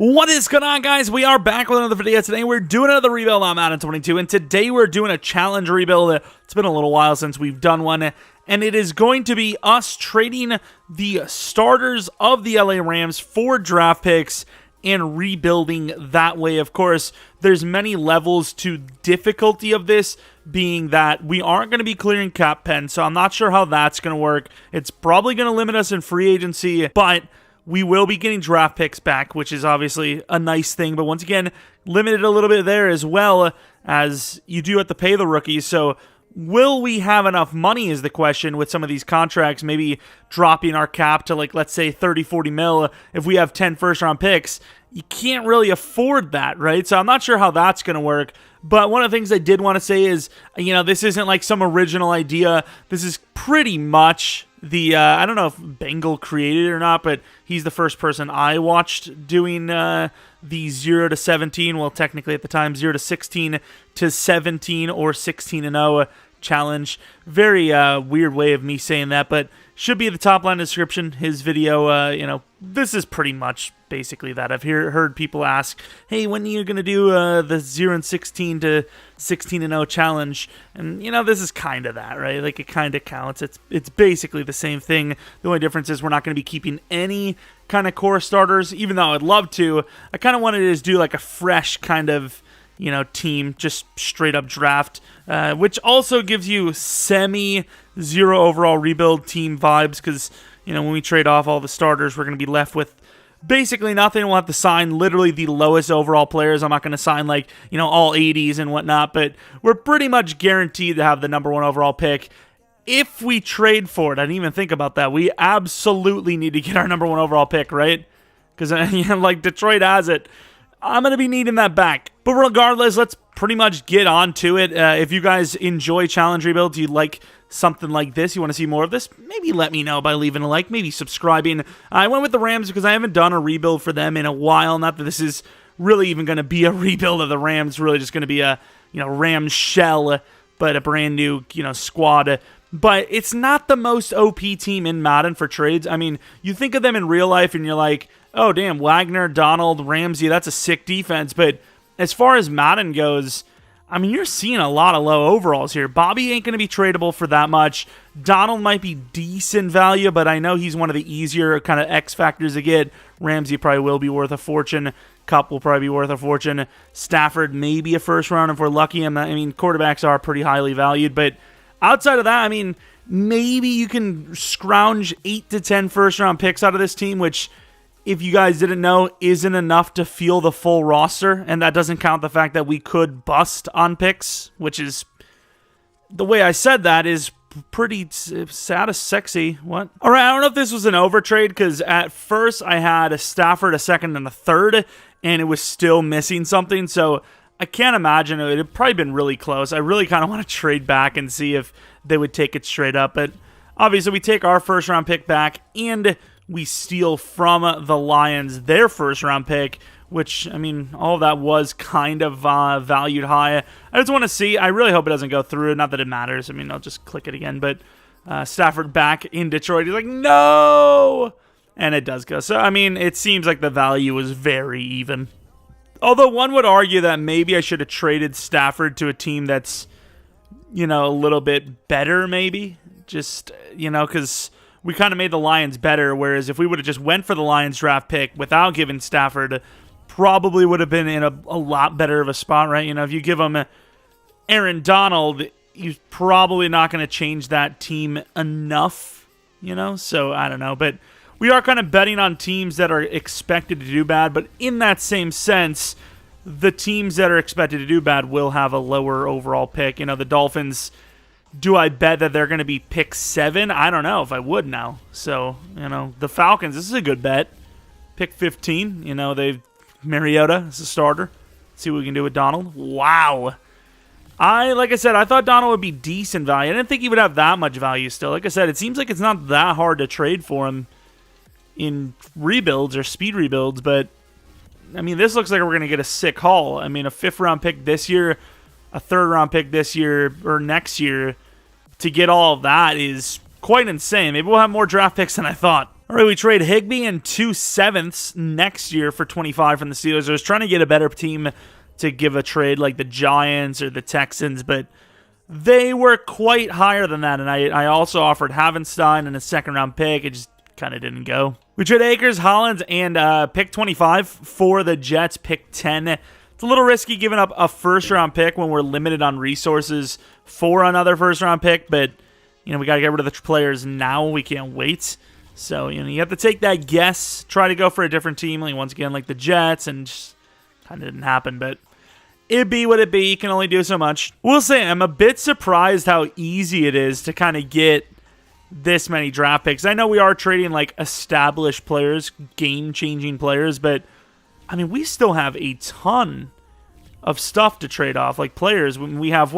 What is going on, guys? We are back with another video. Today we're doing another rebuild on Madden 22, and today we're doing a challenge rebuild. It's been a little while since we've done one, and it is going to be us trading the starters of the LA Rams for draft picks and rebuilding that way. Of course, there's many levels to difficulty of this, being that we aren't going to be clearing cap pen, so I'm not sure how that's going to work. It's probably going to limit us in free agency, but we will be getting draft picks back, which is obviously a nice thing, but once again, limited a little bit there as well, as you do have to pay the rookies. So will we have enough money is the question with some of these contracts, maybe dropping our cap to, like, let's say 30-40 mil if we have 10 first-round picks. You can't really afford that, right? So I'm not sure how that's going to work. But one of the things I did want to say is, you know, this isn't like some original idea. This is pretty much the, I don't know if Bengal created it or not, but he's the first person I watched doing the 0 to 17. Well, technically at the time, 0 to 16 to 17 or 16-0 challenge. Very weird way of me saying that, but should be at the top line description. His video, you know, this is pretty much basically that. I've heard people ask, hey, when are you going to do the 0 and 16 to 16-0 challenge? And, you know, this is kind of that, right? Like, it kind of counts. It's basically the same thing. The only difference is we're not going to be keeping any kind of core starters, even though I'd love to. I kind of wanted to just do like a fresh kind of, you know, team, just straight up draft, which also gives you semi-zero overall rebuild team vibes, because, you know, when we trade off all the starters, we're going to be left with basically nothing. We'll have to sign literally the lowest overall players. I'm not going to sign, like, you know, all 80s and whatnot, but we're pretty much guaranteed to have the #1 overall pick. If we trade for it, I didn't even think about that. We absolutely need to get our #1 overall pick, right? Because, you know, like, Detroit has it. I'm going to be needing that back. But regardless, let's pretty much get on to it. If you guys enjoy challenge rebuilds, you like something like this, you want to see more of this, maybe let me know by leaving a like, maybe subscribing. I went with the Rams because I haven't done a rebuild for them in a while. Not that this is really even going to be a rebuild of the Rams, really just going to be a, you know, Rams shell, but a brand new, you know, squad. But it's not the most OP team in Madden for trades. I mean, you think of them in real life and you're like, oh, damn, Wagner, Donald, Ramsey, that's a sick defense. But as far as Madden goes, I mean, you're seeing a lot of low overalls here. Bobby ain't going to be tradable for that much. Donald might be decent value, but I know he's one of the easier kind of X factors to get. Ramsey probably will be worth a fortune. Cup will probably be worth a fortune. Stafford maybe a first round if we're lucky. I mean, quarterbacks are pretty highly valued, but outside of that, I mean, maybe you can scrounge 8 to 10 first-round picks out of this team, which, if you guys didn't know, isn't enough to fuel the full roster, and that doesn't count the fact that we could bust on picks, which is, the way I said that is pretty sad, sexy. What? All right, I don't know if this was an overtrade, because at first I had a Stafford, a second, and a third, and it was still missing something, so I can't imagine. It would have probably been really close. I really kind of want to trade back and see if they would take it straight up. But obviously, we take our first-round pick back, and we steal from the Lions their first-round pick, which, I mean, all of that was kind of valued high. I just want to see. I really hope it doesn't go through. Not that it matters. I mean, I'll just click it again. But Stafford back in Detroit. He's like, no! And it does go. So, I mean, it seems like the value was very even. Although one would argue that maybe I should have traded Stafford to a team that's, you know, a little bit better, maybe. Just, you know, because we kind of made the Lions better, whereas if we would have just went for the Lions draft pick without giving Stafford, probably would have been in a lot better of a spot, right? You know, if you give him Aaron Donald, he's probably not going to change that team enough, you know? So, I don't know, but we are kind of betting on teams that are expected to do bad, but in that same sense, the teams that are expected to do bad will have a lower overall pick. You know, the Dolphins, do I bet that they're going to be pick 7? I don't know if I would now. So, you know, the Falcons, this is a good bet. Pick 15, you know, Mariota as a starter. See what we can do with Donald. Wow. Like I said, I thought Donald would be decent value. I didn't think he would have that much value still. Like I said, it seems like it's not that hard to trade for him in rebuilds or speed rebuilds, but I mean, this looks like we're going to get a sick haul. I mean, a 5th-round pick this year, a 3rd-round pick this year or next year, to get all of that is quite insane. Maybe we'll have more draft picks than I thought. All right, we trade Higbee and 2 sevenths next year for 25 from the Steelers. I was trying to get a better team to give a trade like the Giants or the Texans, but they were quite higher than that. And I also offered Havenstein and a second-round pick. It just kind of didn't go. We trade Akers, Hollins, and pick 25 for the Jets, pick 10. It's a little risky giving up a first-round pick when we're limited on resources for another first-round pick, but we got to get rid of the players now. We can't wait. So, you have to take that guess, try to go for a different team, once again, like the Jets, and just kind of didn't happen, but it be what it be. You can only do so much. We'll say I'm a bit surprised how easy it is to kind of get this many draft picks. I know we are trading, established players, game-changing players, but, we still have a ton of stuff to trade off, players. We have,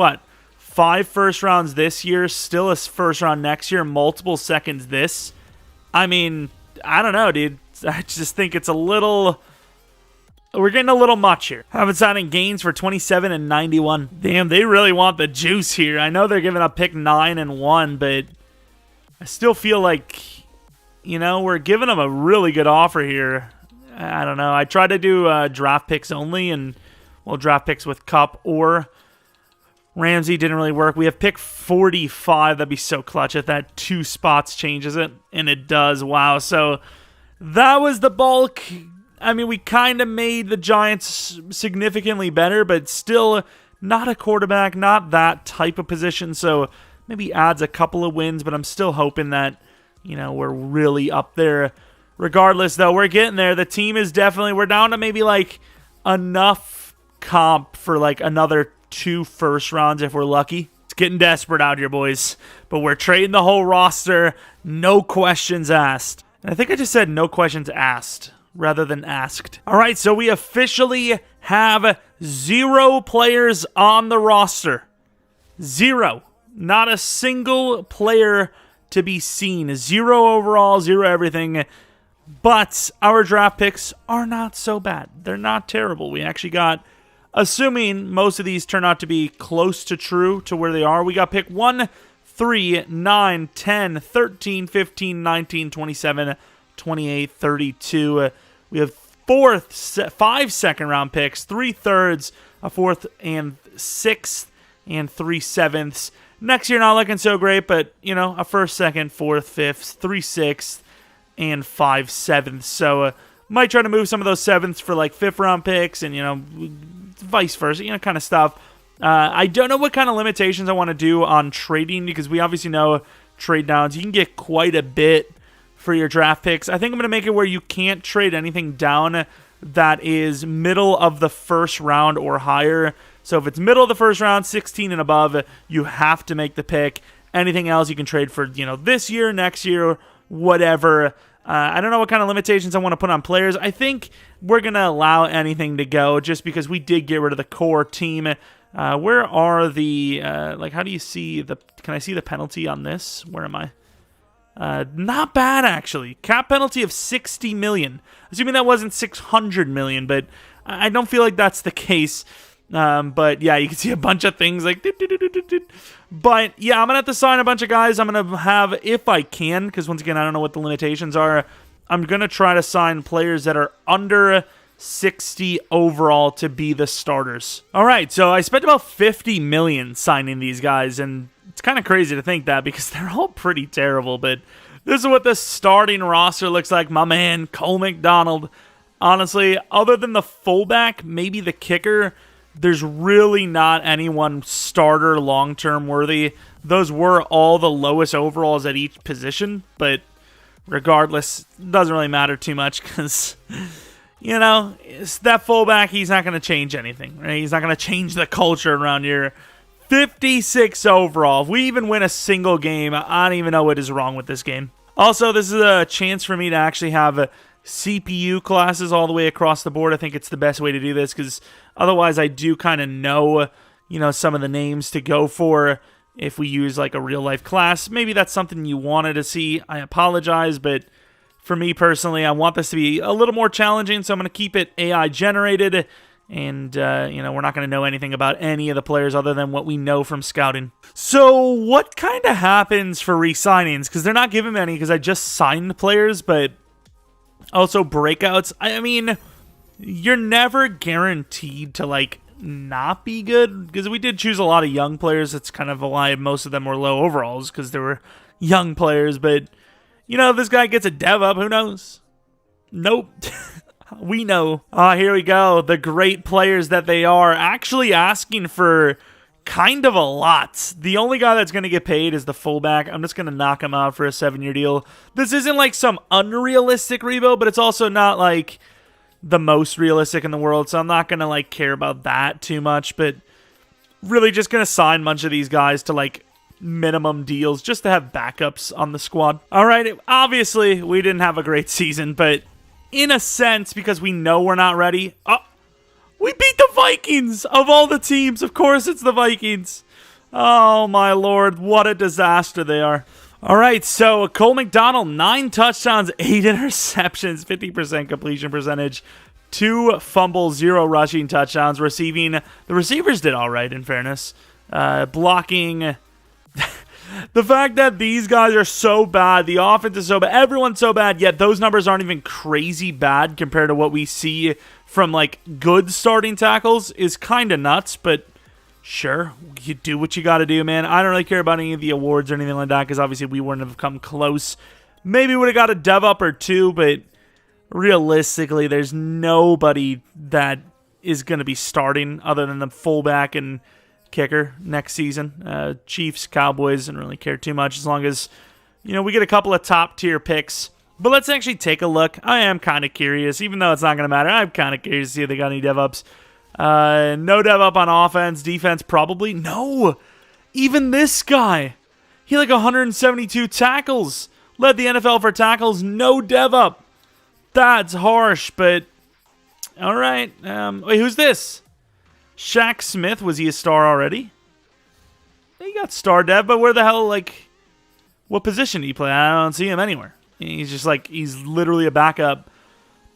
5 first rounds this year, still a first round next year, multiple seconds this. I don't know, dude. I just think it's we're getting a little much here. Haven't signed Gaines for 27 and 91. Damn, they really want the juice here. I know they're giving up pick 9 and 1, but I still feel like, we're giving them a really good offer here. I don't know. I tried to do draft picks only, and, draft picks with Cup or Ramsey didn't really work. We have pick 45. That'd be so clutch if that 2 spots changes it, and it does. Wow. So that was the bulk. We kind of made the Giants significantly better, but still not a quarterback, not that type of position. So maybe adds a couple of wins, but I'm still hoping that, we're really up there. Regardless, though, we're getting there. The team is we're down to maybe enough comp for another 2 first rounds if we're lucky. It's getting desperate out here, boys. But we're trading the whole roster. No questions asked. And I think I just said no questions asked rather than asked. All right, so we officially have 0 players on the roster. 0. Not a single player to be seen. 0 overall, 0 everything. But our draft picks are not so bad. They're not terrible. We actually got, assuming most of these turn out to be close to true to where they are, we got pick 1, 3, 9, 10, 13, 15, 19, 27, 28, 32. We have 5 second-round picks, 3 thirds, a 4th and 6th, and 3 sevenths. Next year, not looking so great, but, a 1st, 2nd, 4th, 5th, 3 sixths, and 5 sevenths. So, might try to move some of those 7ths for, 5th-round picks and, vice versa, kind of stuff. I don't know what kind of limitations I want to do on trading because we obviously know trade downs. You can get quite a bit for your draft picks. I think I'm going to make it where you can't trade anything down that is middle of the first round or higher. So if it's middle of the first round, 16 and above, you have to make the pick. Anything else you can trade for, this year, next year, whatever. I don't know what kind of limitations I want to put on players. I think we're going to allow anything to go just because we did get rid of the core team. Where are the, how do you see can I see the penalty on this? Where am I? Not bad, actually. Cap penalty of $60 million. Assuming that wasn't $600 million, but I don't feel like that's the case. But yeah, you can see a bunch of things But yeah, I'm going to have to sign a bunch of guys. I'm going to have, if I can, because once again, I don't know what the limitations are, I'm going to try to sign players that are under 60 overall to be the starters. All right, so I spent about $50 million signing these guys, and it's kind of crazy to think that because they're all pretty terrible, but this is what the starting roster looks like. My man, Cole McDonald. Honestly, other than the fullback, maybe the kicker, there's really not anyone starter long-term worthy. Those were all the lowest overalls at each position, but regardless, it doesn't really matter too much because, it's that fullback, he's not going to change anything, right? He's not going to change the culture around here. 56 overall. If we even win a single game, I don't even know what is wrong with this game. Also, this is a chance for me to actually have CPU classes all the way across the board. I think it's the best way to do this because otherwise I do kind of know, some of the names to go for if we use a real life class. Maybe that's something you wanted to see. I apologize, but for me personally, I want this to be a little more challenging, so I'm going to keep it AI generated And, we're not going to know anything about any of the players other than what we know from scouting. So what kind of happens for re-signings? Because they're not giving any because I just signed players, but also breakouts. I mean, you're never guaranteed to, like, not be good because we did choose a lot of young players. That's kind of why most of them were low overalls because they were young players. But, if this guy gets a dev up, who knows? Nope. We know. Here we go. The great players that they are actually asking for kind of a lot. The only guy that's going to get paid is the fullback. I'm just going to knock him out for a 7-year deal. This isn't like some unrealistic rebuild, but it's also not like the most realistic in the world, so I'm not going to like care about that too much, but really just going to sign a bunch of these guys to like minimum deals just to have backups on the squad. All right, obviously we didn't have a great season, but in a sense, because we know we're not ready. We beat the Vikings of all the teams. Of course it's the Vikings. Oh, my Lord. What a disaster they are. All right, so Cole McDonald, 9 touchdowns, 8 interceptions, 50% completion percentage, 2 fumbles, 0 rushing touchdowns. Receiving, the receivers did all right, in fairness. Blocking... The fact that these guys are so bad, the offense is so bad, everyone's so bad, yet those numbers aren't even crazy bad compared to what we see from, like, good starting tackles is kind of nuts, but sure, you do what you got to do, man. I don't really care about any of the awards or anything like that because obviously we wouldn't have come close. Maybe would have got a dev up or two, but realistically, there's nobody that is going to be starting other than the fullback and kicker next season. Chiefs, Cowboys, don't really care too much as long as, we get a couple of top tier picks. But let's actually take a look. I am kind of curious, even though it's not going to matter. I'm kind of curious to see if they got any dev ups. No dev up on offense. Defense, probably. No! Even this guy. He had like 172 tackles. Led the NFL for tackles. No dev up. That's harsh, but all right. Wait, who's this? Shaq Smith, was he a star already? He got star dev, but where the hell, like, what position did he play? I don't see him anywhere. He's just like, he's literally a backup.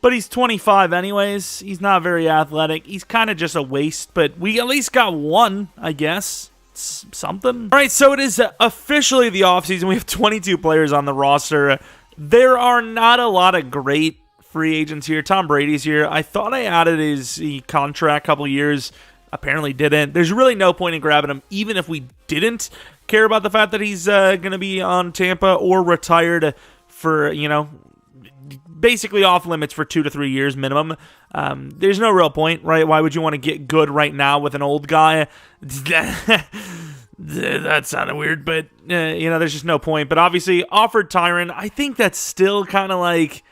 But he's 25 anyways. He's not very athletic. He's kind of just a waste, but we at least got one, I guess. It's something. All right, so it is officially the offseason. We have 22 players on the roster. There are not a lot of great free agents here. Tom Brady's here. I thought I added his contract a couple years. Apparently didn't. There's really no point in grabbing him, even if we didn't care about the fact that he's going to be on Tampa or retired for, basically off limits for 2 to 3 years minimum. There's no real point, right? Why would you want to get good right now with an old guy? That sounded weird, but, there's just no point. But obviously, offered Tyron, I think that's still kind of like,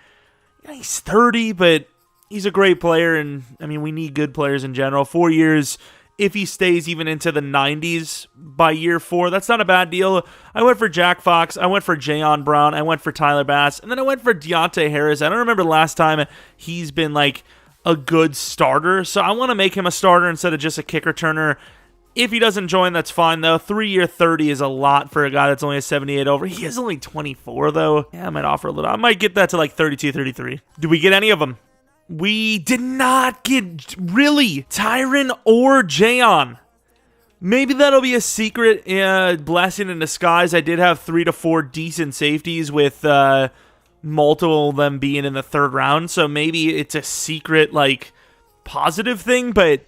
he's 30, but he's a great player, and, we need good players in general. 4 years, if he stays even into the 90s by year 4, that's not a bad deal. I went for Jack Fox, I went for Jayon Brown, I went for Tyler Bass, and then I went for Deontay Harris. I don't remember the last time he's been, like, a good starter, so I want to make him a starter instead of just a kick returner. If he doesn't join, that's fine, though. 3-year 30 is a lot for a guy that's only a 78 over. He is only 24, though. Yeah, I might offer a little. I might get that to, like, 32, 33. Did we get any of them? We did not get, really, Tyron or Jayon. Maybe that'll be a secret blessing in disguise. I did have 3 to 4 decent safeties with multiple of them being in the 3rd round, so maybe it's a secret, like, positive thing, but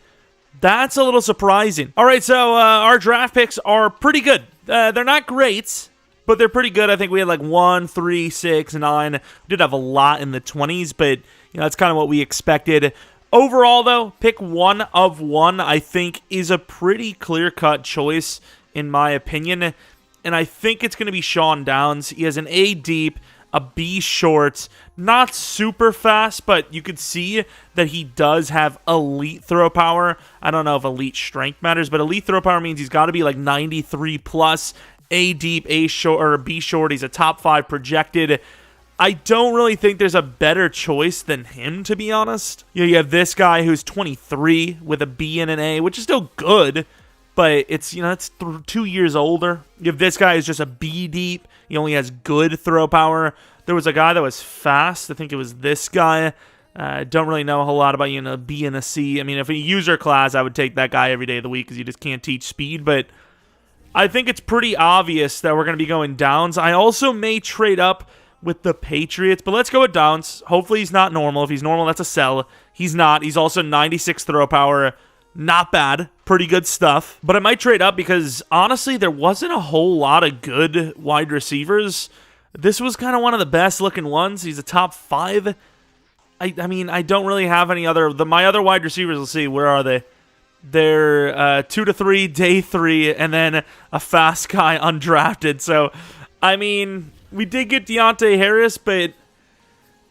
that's a little surprising. All right, so our draft picks are pretty good. They're not great, but they're pretty good. I think we had like 1, 3, 6, 9. We did have a lot in the 20s, but that's kind of what we expected. Overall, though, pick 1 of 1, I think, is a pretty clear-cut choice, in my opinion. And I think it's going to be Sean Downs. He has an A deep, a B short, not super fast, but you could see that he does have elite throw power. I don't know if elite strength matters, but elite throw power means he's got to be like 93 plus, A deep, A short, or B short. He's a top 5 projected. I don't really think there's a better choice than him, to be honest. You have this guy who's 23 with a B and an A, which is still good, but it's, it's 2 years older. You have this guy who's just a B deep. He only has good throw power. There was a guy that was fast. I think it was this guy. Don't really know a whole lot about, a B and a C. I mean, if a user class, I would take that guy every day of the week because you just can't teach speed. But I think it's pretty obvious that we're going to be going downs. I also may trade up with the Patriots, but let's go with downs. Hopefully he's not normal. If he's normal, that's a sell. He's not. He's also 96 throw power. Not bad. Pretty good stuff. But I might trade up because, honestly, there wasn't a whole lot of good wide receivers. This was kind of one of the best looking ones. He's a top 5. I mean, I don't really have any other... My other wide receivers, let's see, where are they? They're 2 to 3, day 3, and then a fast guy undrafted. So, I mean, we did get Deontay Harris, but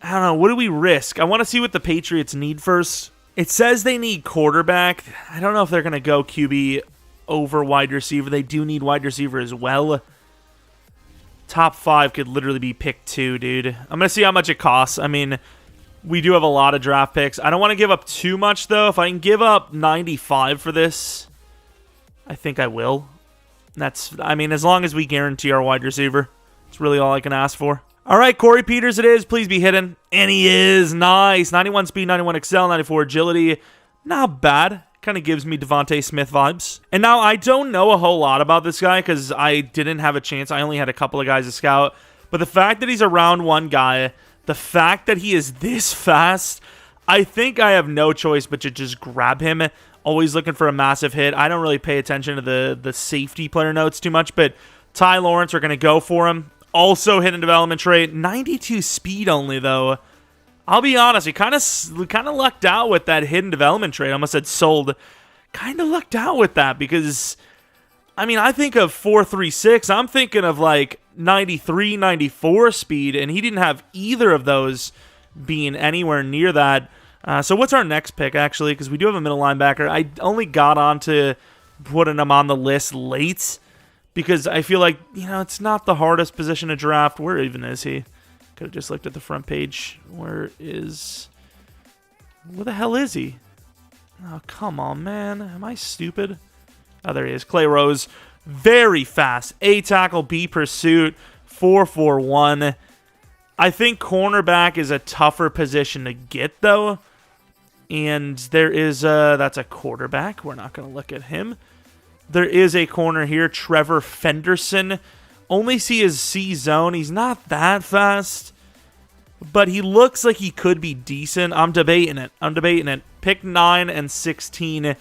I don't know. What do we risk? I want to see what the Patriots need first. It says they need quarterback. I don't know if they're going to go QB over wide receiver. They do need wide receiver as well. Top 5 could literally be pick 2, dude. I'm going to see how much it costs. I mean, we do have a lot of draft picks. I don't want to give up too much, though. If I can give up 95 for this, I think I will. I mean, as long as we guarantee our wide receiver. It's really all I can ask for. All right, Corey Peters it is. Please be hidden. And he is. Nice. 91 speed, 91 excel, 94 agility. Not bad. Kind of gives me Devontae Smith vibes. And now I don't know a whole lot about this guy because I didn't have a chance. I only had a couple of guys to scout. But the fact that he's a round 1 guy, the fact that he is this fast, I think I have no choice but to just grab him. Always looking for a massive hit. I don't really pay attention to the safety player notes too much, but Ty Lawrence are going to go for him. Also hidden development trait. 92 speed only, though. I'll be honest, we kind of lucked out with that hidden development trait. I almost said sold. Kind of lucked out with that because, I mean, I think of 4.36. I'm thinking of like 93, 94 speed, and he didn't have either of those being anywhere near that. So what's our next pick, actually? Because we do have a middle linebacker. I only got on to putting him on the list late because I feel like, it's not the hardest position to draft. Where even is he? Could have just looked at the front page. Where the hell is he? Oh, come on, man. Am I stupid? Oh, there he is. Clay Rose. Very fast. A tackle, B pursuit, 4.41. I think cornerback is a tougher position to get, though. And there is that's a quarterback. We're not going to look at him. There is a corner here, Trevor Fenderson. Only see his C zone. He's not that fast, but he looks like he could be decent. I'm debating it. Pick 9 and 16.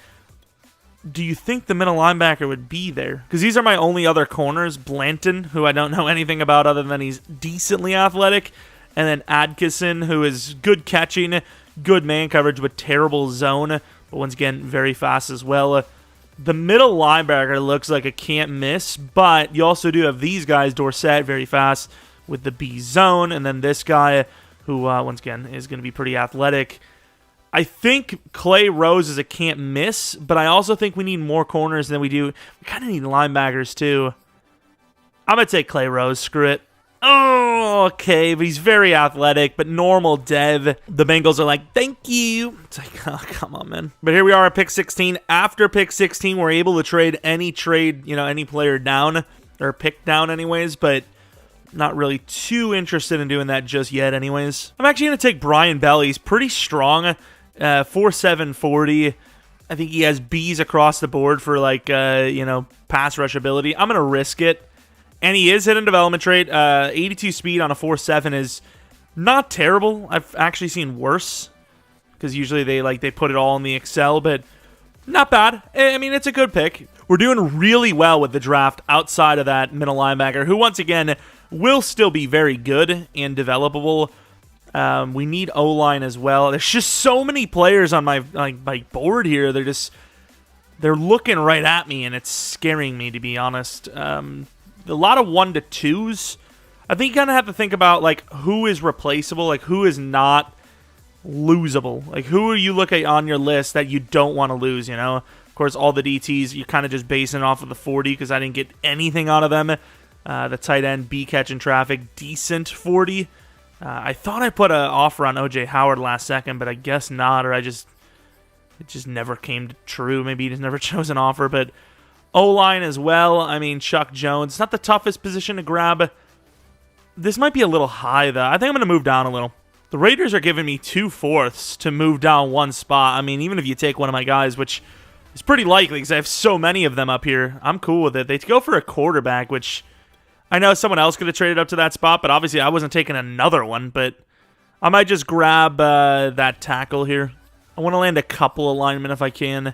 Do you think the middle linebacker would be there? Because these are my only other corners. Blanton, who I don't know anything about other than he's decently athletic. And then Adkisson, who is good catching, good man coverage with terrible zone. But once again, very fast as well. The middle linebacker looks like a can't miss, but you also do have these guys, Dorsett, very fast with the B zone, and then this guy who, once again, is going to be pretty athletic. I think Clay Rose is a can't miss, but I also think we need more corners than we do. We kind of need linebackers, too. I'm going to take Clay Rose. Screw it. Oh, okay, but he's very athletic, but normal dev. The Bengals are like, thank you. It's like, oh, come on, man. But here we are at pick 16. After pick 16, we're able to trade, any player down, or pick down anyways, but not really too interested in doing that just yet anyways. I'm actually going to take Brian Bell. He's pretty strong, 4.7 40. I think he has Bs across the board for, pass rush ability. I'm going to risk it. And he is hidden development trait. 82 speed on a 4.7 is not terrible. I've actually seen worse because usually they put it all in the Excel, but not bad. I mean, it's a good pick. We're doing really well with the draft outside of that middle linebacker, who once again will still be very good and developable. We need O-line as well. There's just so many players on my board here. They're looking right at me, and it's scaring me, to be honest. A lot of 1 to 2s. I think you kind of have to think about who is replaceable, who is not losable. Who are you looking at on your list that you don't want to lose, Of course, all the DTs, you're kind of just basing off of the 40 because I didn't get anything out of them. The tight end, B catching traffic, decent 40. I thought I put an offer on O.J. Howard last second, but I guess not, or it just never came true. Maybe he just never chose an offer, but O-line as well. I mean, Chuck Jones. It's not the toughest position to grab. This might be a little high, though. I think I'm going to move down a little. The Raiders are giving me 2/4 to move down one spot. I mean, even if you take one of my guys, which is pretty likely because I have so many of them up here, I'm cool with it. They go for a quarterback, which I know someone else could have traded up to that spot, but obviously I wasn't taking another one. But I might just grab that tackle here. I want to land a couple of linemen if I can.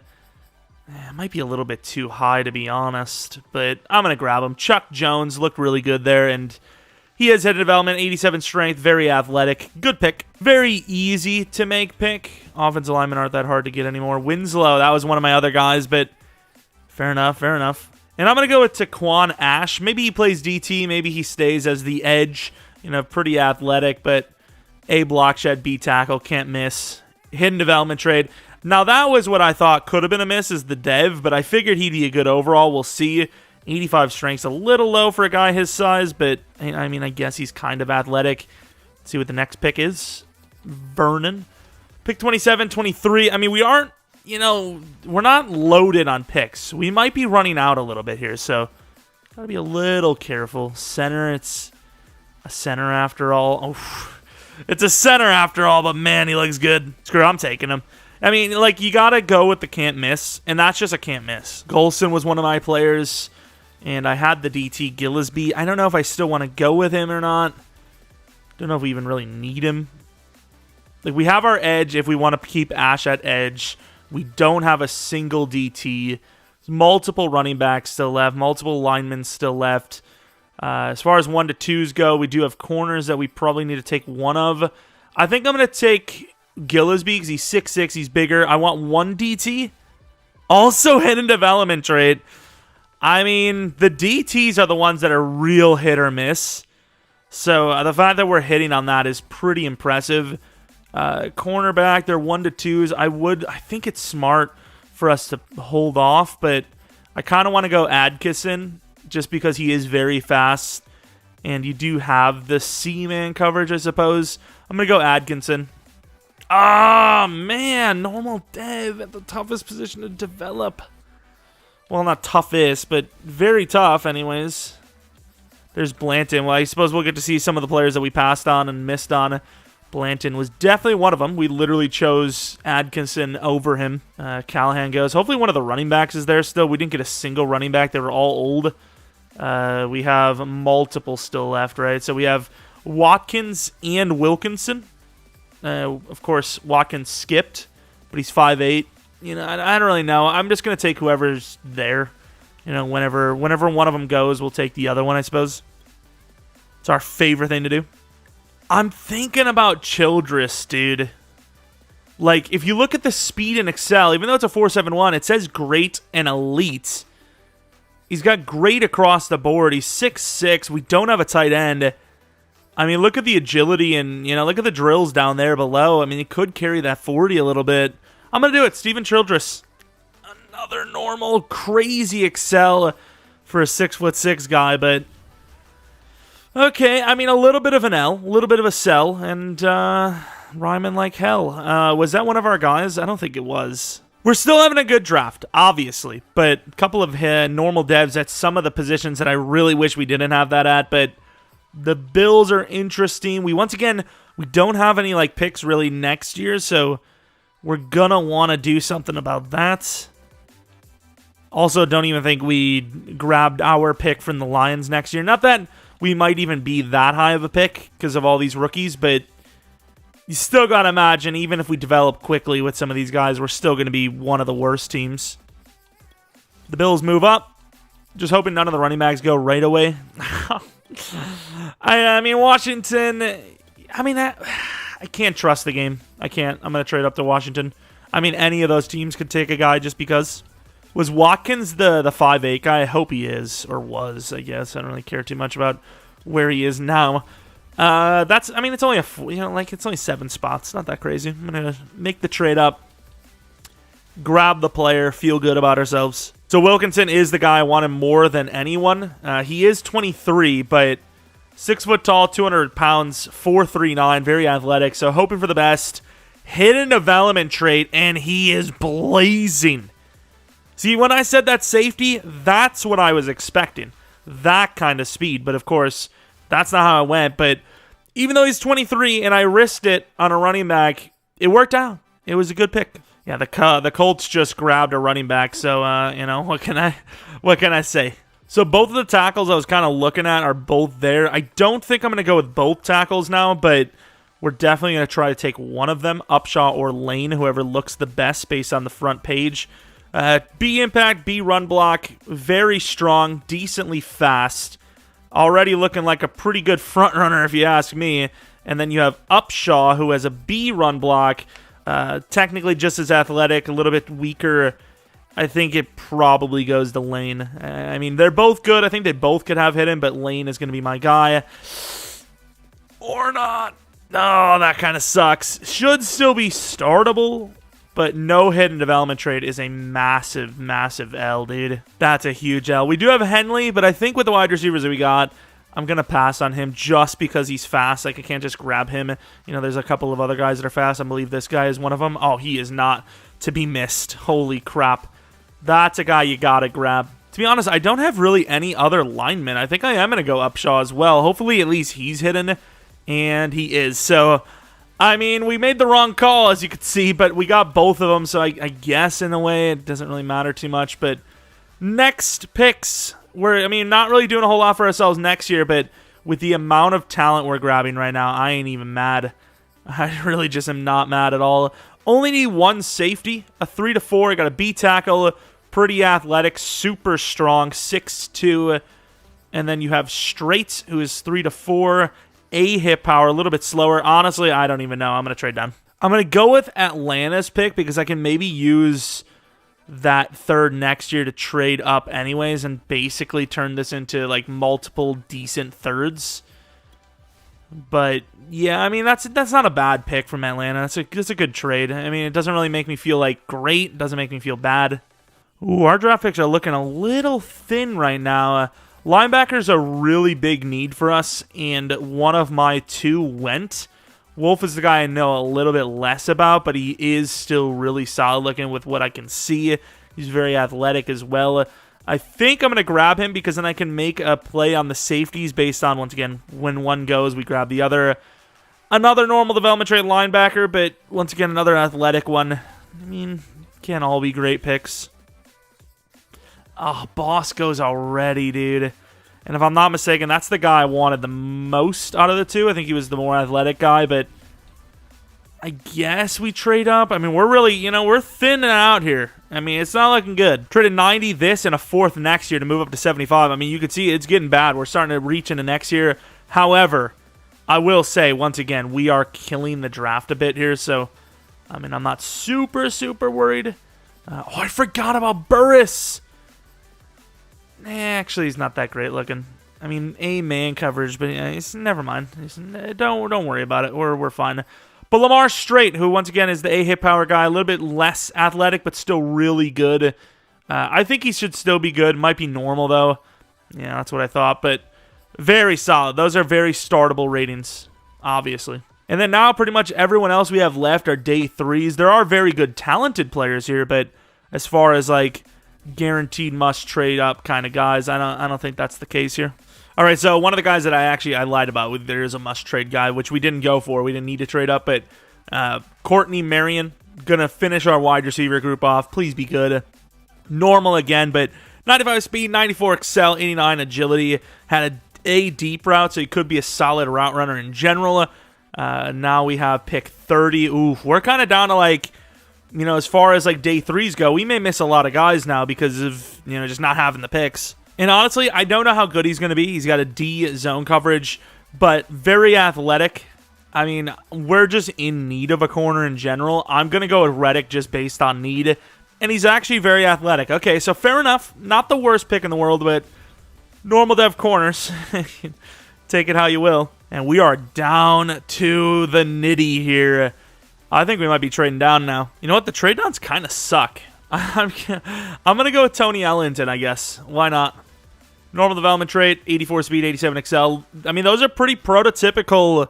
It might be a little bit too high, to be honest, but I'm going to grab him. Chuck Jones looked really good there, and he has head development, 87 strength, very athletic. Good pick. Very easy to make pick. Offensive linemen aren't that hard to get anymore. Winslow, that was one of my other guys, but fair enough, fair enough. And I'm going to go with Taquan Ash. Maybe he plays DT. Maybe he stays as the edge. Pretty athletic, but A block shed, B tackle, can't miss. Hidden development trade. Now, that was what I thought could have been a miss as the dev, but I figured he'd be a good overall. We'll see. 85 strength's a little low for a guy his size, but, I mean, I guess he's kind of athletic. Let's see what the next pick is. Vernon. Pick 27, 23. I mean, we aren't, we're not loaded on picks. We might be running out a little bit here, so gotta be a little careful. Center, it's a center after all. Oh, it's a center after all, but man, he looks good. Screw it, I'm taking him. I mean, you gotta go with the can't miss, and that's just a can't miss. Golson was one of my players, and I had the DT Gillespie. I don't know if I still want to go with him or not. Don't know if we even really need him. We have our edge if we want to keep Ash at edge. We don't have a single DT. Multiple running backs still left. Multiple linemen still left. As far as 1 to 2s go, we do have corners that we probably need to take one of. I think I'm going to take Gillespie because he's 6'6", he's bigger. I want one DT. Also hidden development trade. I mean, the DTs are the ones that are real hit or miss. So the fact that we're hitting on that is pretty impressive. Cornerback, they're 1 to 2s. I think it's smart for us to hold off, but I kind of want to go Adkisson just because he is very fast. And you do have the C-man coverage, I suppose. I'm going to go Adkisson. Ah, man, normal dev at the toughest position to develop. Well, not toughest, but very tough anyways. There's Blanton. Well, I suppose we'll get to see some of the players that we passed on and missed on. Blanton was definitely one of them. We literally chose Adkisson over him. Callahan goes. Hopefully one of the running backs is there still. We didn't get a single running back. They were all old. We have multiple still left, right? So we have Watkins and Wilkinson. Of course, Watkins skipped, but he's 5'8". I don't really know. I'm just going to take whoever's there. Whenever one of them goes, we'll take the other one, I suppose. It's our favorite thing to do. I'm thinking about Childress, dude. If you look at the speed in Excel, even though it's a 4.71, it says great and elite. He's got great across the board. He's 6'6". We don't have a tight end. I mean, look at the agility and, look at the drills down there below. I mean, he could carry that 40 a little bit. I'm going to do it. Steven Childress. Another normal, crazy Excel for a 6'6" guy, but okay. I mean, a little bit of an L, a little bit of a sell, and rhyming like hell. Was that one of our guys? I don't think it was. We're still having a good draft, obviously, but a couple of normal devs at some of the positions that I really wish we didn't have that at, but the Bills are interesting. We don't have any picks really next year, so we're gonna want to do something about that. Also, don't even think we grabbed our pick from the Lions next year. Not that we might even be that high of a pick because of all these rookies, but you still got to imagine, even if we develop quickly with some of these guys, we're still going to be one of the worst teams. The Bills move up. Just hoping none of the running backs go right away. I mean, Washington, I can't trust the game. I can't. I'm going to trade up to Washington. I mean, any of those teams could take a guy just because. Was Watkins the 5'8" guy? I hope he is, or was, I guess. I don't really care too much about where he is now. It's only it's only 7 spots. Not that crazy. I'm going to make the trade up, grab the player, feel good about ourselves. So Wilkinson is the guy I want him more than anyone. He is 23, but 6 foot tall, 200 pounds, 4'3'9", very athletic. So hoping for the best. Hidden development trait, and he is blazing. See, when I said that safety, that's what I was expecting. That kind of speed. But, of course, that's not how it went. But even though he's 23 and I risked it on a running back, it worked out. It was a good pick. Yeah, the Colts just grabbed a running back, so you know, what can I say? So both of the tackles I was kind of looking at are both there. I don't think I'm going to go with both tackles now, but we're definitely going to try to take one of them, Upshaw or Lane, whoever looks the best based on the front page. B impact, B run block, very strong, decently fast. Already looking like a pretty good front runner if you ask me. And then you have Upshaw, who has a B run block, technically just as athletic, a little bit weaker. I think it probably goes to Lane. I mean, they're both good. I think they both could have hit him, but Lane is going to be my guy. Or not. Oh, that kind of sucks. Should still be startable, but no hidden development trade is a massive, massive L, dude. That's a huge L. We do have Henley, but I think with the wide receivers that we got, I'm going to pass on him just because he's fast. Like, I can't just grab him. You know, there's a couple of other guys that are fast. I believe this guy is one of them. Oh, he is not to be missed. Holy crap. That's a guy you got to grab. To be honest, I don't have really any other linemen. I think I am going to go Upshaw as well. Hopefully, at least he's hidden, and he is. So, I mean, we made the wrong call, as you could see, but we got both of them, so I guess in a way it doesn't really matter too much. But next picks, I mean, not really doing a whole lot for ourselves next year, but with the amount of talent we're grabbing right now, I ain't even mad. I really just am not mad at all. Only need one safety, a 3 to 4. I got a B tackle, pretty athletic, super strong, 6'2", and then you have Straight, who is 3 to 4. A hit power, a little bit slower. Honestly, I don't even know. I'm going to trade down. I'm going to go with Atlanta's pick because I can maybe use that third next year to trade up anyways and basically turn this into like multiple decent thirds. But yeah, I mean, that's not a bad pick from Atlanta. That's a good trade. I mean, it doesn't really make me feel like great. It doesn't make me feel bad. Ooh, our draft picks are looking a little thin right now. Linebacker's a really big need for us, and one of my two went. Wolf is the guy I know a little bit less about, but he is still really solid looking with what I can see. He's very athletic as well. I think I'm going to grab him because then I can make a play on the safeties based on, once again, when one goes, we grab the other. Another normal development trade linebacker, but once again, another athletic one. I mean, can't all be great picks. Oh, Boss goes already, dude. And if I'm not mistaken, that's the guy I wanted the most out of the two. I think he was the more athletic guy, but I guess we trade up. I mean, we're really, you know, we're thinning out here. I mean, it's not looking good. Traded 90 this and a fourth next year to move up to 75. I mean, you can see it's getting bad. We're starting to reach into next year. However, I will say, once again, we are killing the draft a bit here. So, I mean, I'm not super, super worried. Oh, I forgot about Burris. Actually, he's not that great looking. I mean, man coverage, but never mind. Don't worry about it. We're fine. But Lamar Straight, who once again is the hit power guy, a little bit less athletic, but still really good. I think he should still be good. Might be normal though. Yeah, that's what I thought. But very solid. Those are very startable ratings, obviously. And then now pretty much everyone else we have left are day threes. There are very good talented players here, but as far as like guaranteed must trade up kind of guys, I don't think that's the case here. All right, so one of the guys that I lied about, there is a must trade guy, which we didn't go for. We didn't need to trade up, but Courtney Marion, gonna finish our wide receiver group off. Please be good. Normal again, but 95 speed, 94 excel, 89 agility. Had a deep route, so he could be a solid route runner in general. Now we have pick 30. Ooh, we're kind of down to like, you know, as far as like day threes go, we may miss a lot of guys now because of, you know, just not having the picks. And honestly, I don't know how good he's going to be. He's got a D zone coverage, but very athletic. I mean, we're just in need of a corner in general. I'm going to go with Reddick just based on need. And he's actually very athletic. Okay, so fair enough. Not the worst pick in the world, but normal dev corners. Take it how you will. And we are down to the nitty here. I think we might be trading down now. You know what? The trade downs kind of suck. I'm going to go with Tony Ellington, I guess. Why not? Normal development trait, 84 speed, 87 excel. I mean, those are pretty prototypical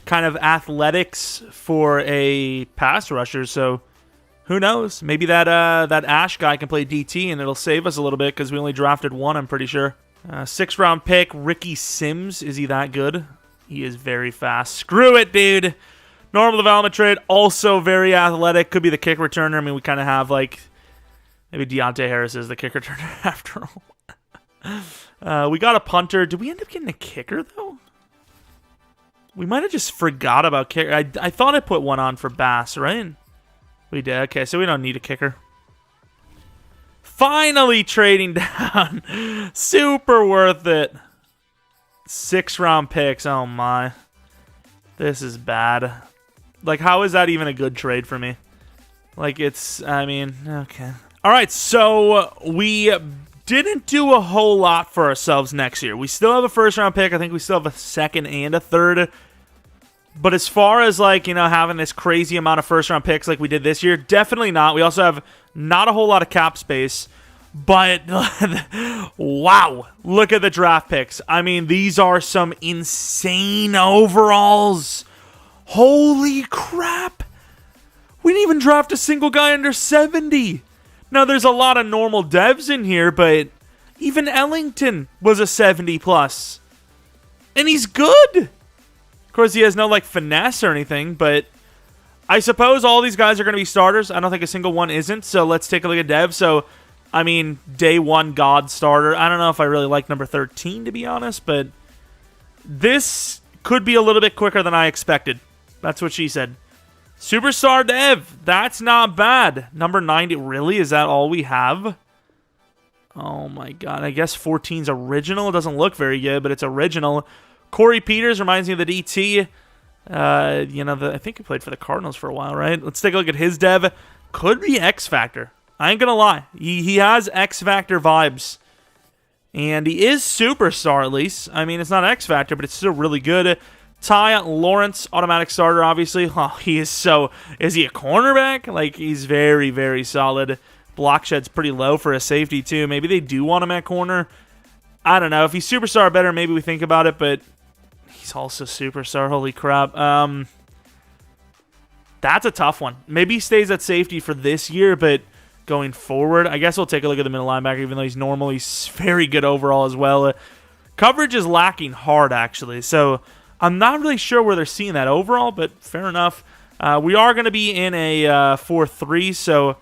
kind of athletics for a pass rusher, so who knows? Maybe that Ash guy can play DT, and it'll save us a little bit because we only drafted one, I'm pretty sure. 6th round pick, Ricky Sims. Is he that good? He is very fast. Screw it, dude. Normal development trait, also very athletic. Could be the kick returner. I mean, we kind of have, like, maybe Deontay Harris is the kick returner after all. We got a punter. Did we end up getting a kicker, though? We might have just forgot about kicker. I thought I put one on for Bass, right? We did. Okay, so we don't need a kicker. Finally trading down. Super worth it. 6-round picks. Oh, my. This is bad. Like, how is that even a good trade for me? Like, it's, I mean, okay. All right, so we didn't do a whole lot for ourselves next year. We still have a first-round pick. I think we still have a second and a third. But as far as, like, you know, having this crazy amount of first-round picks like we did this year, definitely not. We also have not a whole lot of cap space. But, wow, look at the draft picks. I mean, these are some insane overalls. Holy crap. We didn't even draft a single guy under 70. Now, there's a lot of normal devs in here, but even Ellington was a 70+. And he's good. Of course, he has no, like, finesse or anything, but I suppose all these guys are going to be starters. I don't think a single one isn't, so let's take a look at devs. So, I mean, day one God starter. I don't know if I really like number 13, to be honest, but this could be a little bit quicker than I expected. That's what she said. Superstar dev. That's not bad. Number 90. Really? Is that all we have? Oh, my God. I guess 14's original. It doesn't look very good, but it's original. Corey Peters reminds me of the DT. You know, I think he played for the Cardinals for a while, right? Let's take a look at his dev. Could be X Factor. I ain't gonna lie. He has X Factor vibes. And he is Superstar, at least. I mean, it's not X Factor, but it's still really good. Ty Lawrence, automatic starter, obviously. Oh, he is so... Is he a cornerback? Like, he's very, very solid. Block shed's pretty low for a safety, too. Maybe they do want him at corner. I don't know. If he's Superstar better, maybe we think about it, but he's also Superstar. Holy crap. That's a tough one. Maybe he stays at safety for this year, but going forward, I guess we'll take a look at the middle linebacker. Even though he's normal, he's very good overall as well. Coverage is lacking hard, actually. So I'm not really sure where they're seeing that overall, but fair enough. We are going to be in a 4-3, so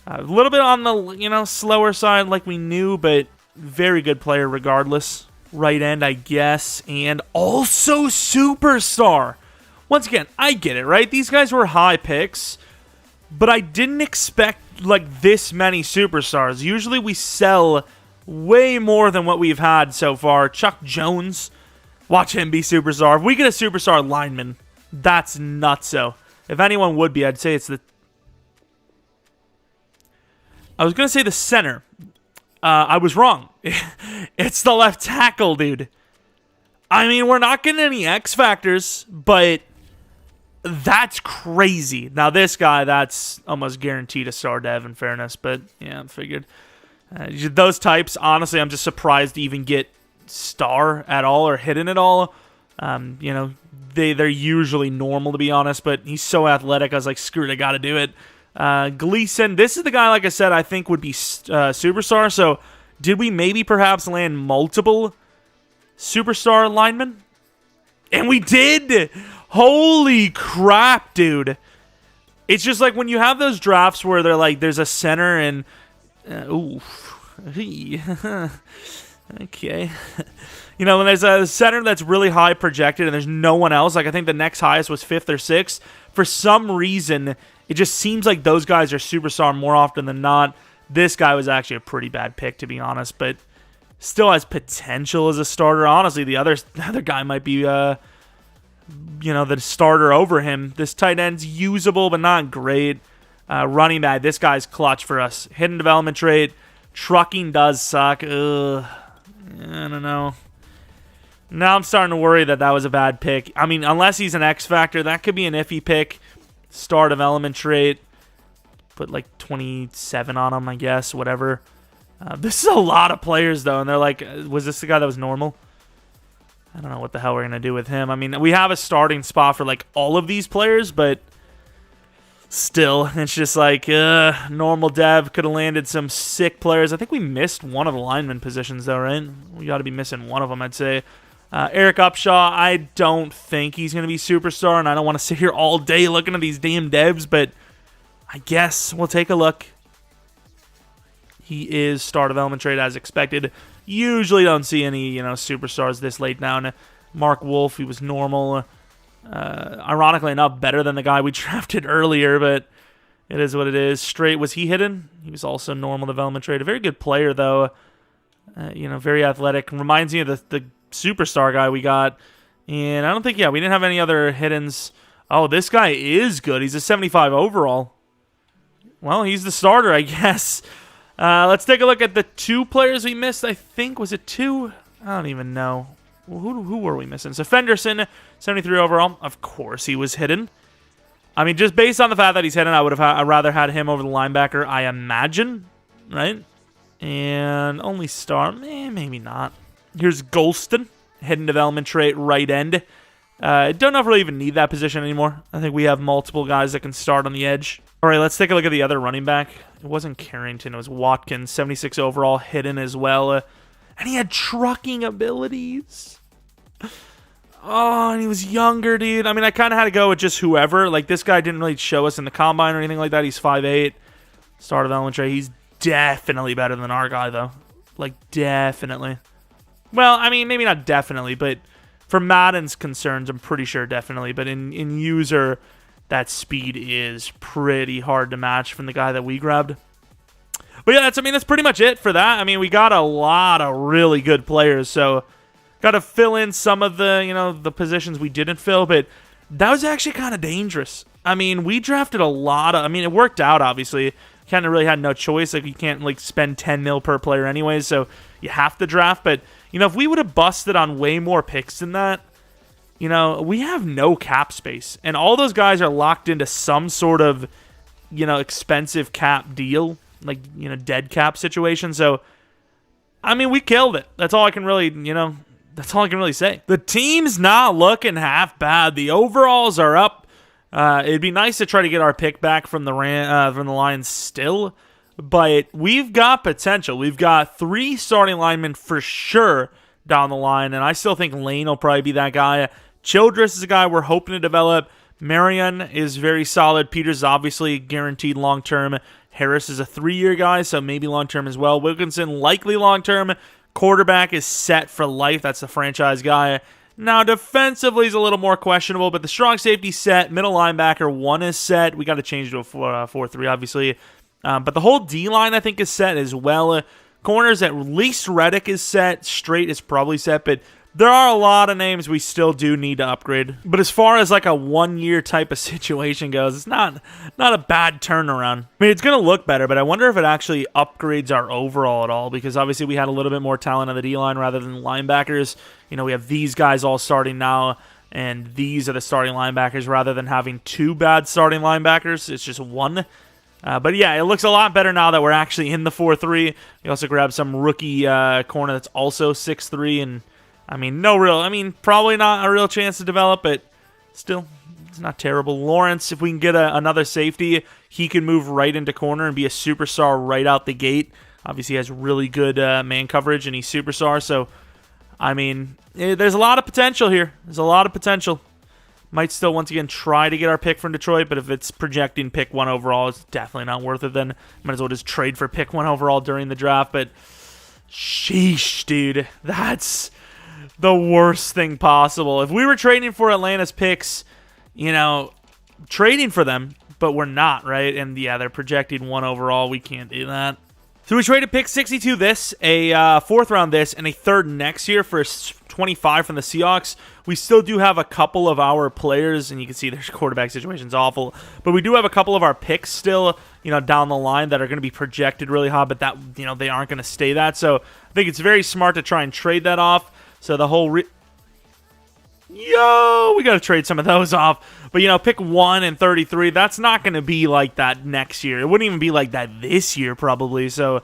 a little bit on the slower side like we knew, but very good player regardless. Right end, I guess, and also Superstar. Once again, I get it, right? These guys were high picks, but I didn't expect like this many Superstars. Usually we sell way more than what we've had so far. Chuck Jones, watch him be Superstar. If we get a Superstar lineman, that's nutso. If anyone would be, I'd say it's the... I was going to say the center. I was wrong. It's the left tackle, dude. I mean, we're not getting any X Factors, but that's crazy. Now, this guy, that's almost guaranteed a star dev, in fairness, but yeah, I figured. Those types, honestly, I'm just surprised to even get star at all or hidden at all. They're usually normal, to be honest, but he's so athletic, I was like, screw it, I gotta do it. Gleason, this is the guy, like I said, I think would be Superstar, so did we maybe perhaps land multiple Superstar linemen? And we did! Holy crap, dude. It's just like when you have those drafts where they're like, there's a center and... okay. When there's a center that's really high projected and there's no one else, like I think the next highest was 5th or 6th, for some reason, it just seems like those guys are Superstar more often than not. This guy was actually a pretty bad pick, to be honest, but still has potential as a starter. Honestly, the other guy might be, the starter over him. This tight end's usable, but not great. Running back, this guy's clutch for us. Hidden development trait. Trucking does suck. Ugh. I don't know. Now I'm starting to worry that was a bad pick. I mean, unless he's an X Factor, that could be an iffy pick. Star development trait. Put like 27 on him, I guess. Whatever. This is a lot of players, though, and they're like, was this the guy that was normal? I don't know what the hell we're going to do with him. I mean, we have a starting spot for like all of these players, but still, it's just like normal dev. Could have landed some sick players. I think we missed one of the lineman positions, though, right? We got to be missing one of them, I'd say. Eric Upshaw, I don't think he's going to be superstar, and I don't want to sit here all day looking at these damn devs, but I guess we'll take a look. He is star development trade as expected. Usually don't see any, superstars this late down. Mark Wolf, he was normal. Ironically enough, better than the guy we drafted earlier, but it is what it is. Straight, was he hidden? He was also normal development trade. A very good player, though. Very athletic. Reminds me of the superstar guy we got. And I don't think, we didn't have any other hiddens. Oh, this guy is good. He's a 75 overall. Well, he's the starter, I guess. Let's take a look at the 2 players we missed. I think, was it 2? I don't even know. Well, who were we missing? So Fenderson, 73 overall. Of course he was hidden. I mean, just based on the fact that he's hidden, I'd rather had him over the linebacker, I imagine. Right? And only star, maybe not. Here's Golston, hidden development trait, right end. Don't know if we even need that position anymore. I think we have multiple guys that can start on the edge. All right, let's take a look at the other running back. It wasn't Carrington, it was Watkins, 76 overall, hidden as well. And he had trucking abilities. Oh, and he was younger, dude. I mean, I kind of had to go with just whoever. Like, this guy didn't really show us in the combine or anything like that. He's 5'8", star development trait. He's definitely better than our guy, though. Like, definitely. Well, I mean, maybe not definitely, but for Madden's concerns, I'm pretty sure definitely. But in user, that speed is pretty hard to match from the guy that we grabbed. But yeah, that's pretty much it for that. I mean, we got a lot of really good players, so got to fill in some of the, the positions we didn't fill, but that was actually kind of dangerous. I mean, we drafted a lot of, it worked out, obviously. Kind of really had no choice. Like, you can't, spend 10 mil per player anyways, so you have to draft. But, if we would have busted on way more picks than that, we have no cap space. And all those guys are locked into some sort of, expensive cap deal. Dead cap situation. So, we killed it. That's all I can really, that's all I can really say. The team's not looking half bad. The overalls are up. It'd be nice to try to get our pick back from the Lions still, but we've got potential. We've got 3 starting linemen for sure down the line, and I still think Lane will probably be that guy. Childress is a guy we're hoping to develop. Marion is very solid. Peters is obviously guaranteed long-term. Harris is a 3-year guy, so maybe long-term as well. Wilkinson, likely long-term. Quarterback is set for life. That's the franchise guy. Now, defensively is a little more questionable, but the strong safety set. Middle linebacker 1 is set. We got to change to a 4-3, obviously. But the whole D-line, I think, is set as well. Corners, at least Reddick is set. Straight is probably set, but there are a lot of names we still do need to upgrade. But as far as a 1-year type of situation goes, it's not a bad turnaround. It's going to look better, but I wonder if it actually upgrades our overall at all, because obviously we had a little bit more talent on the D-line rather than the linebackers. We have these guys all starting now, and these are the starting linebackers rather than having 2 bad starting linebackers. It's just 1. But yeah, it looks a lot better now that we're actually in the 4-3. We also grabbed some rookie corner that's also 6'3", and probably not a real chance to develop, but still, it's not terrible. Lawrence, if we can get another safety, he can move right into corner and be a superstar right out the gate. Obviously, he has really good man coverage, and he's superstar, so, there's a lot of potential here. There's a lot of potential. Might still, once again, try to get our pick from Detroit, but if it's projecting pick 1 overall, it's definitely not worth it then. Might as well just trade for pick 1 overall during the draft, but sheesh, dude. That's the worst thing possible. If we were trading for Atlanta's picks, trading for them, but we're not, right? And yeah, they're projecting 1 overall. We can't do that. So we traded pick 62 this, a 4th round this, and a 3rd next year for 25 from the Seahawks. We still do have a couple of our players, and you can see their quarterback situation's awful, but we do have a couple of our picks still, down the line that are going to be projected really high, but that, they aren't going to stay that. So I think it's very smart to try and trade that off. So the whole we got to trade some of those off. But, pick 1 and 33, that's not going to be like that next year. It wouldn't even be like that this year, probably. So,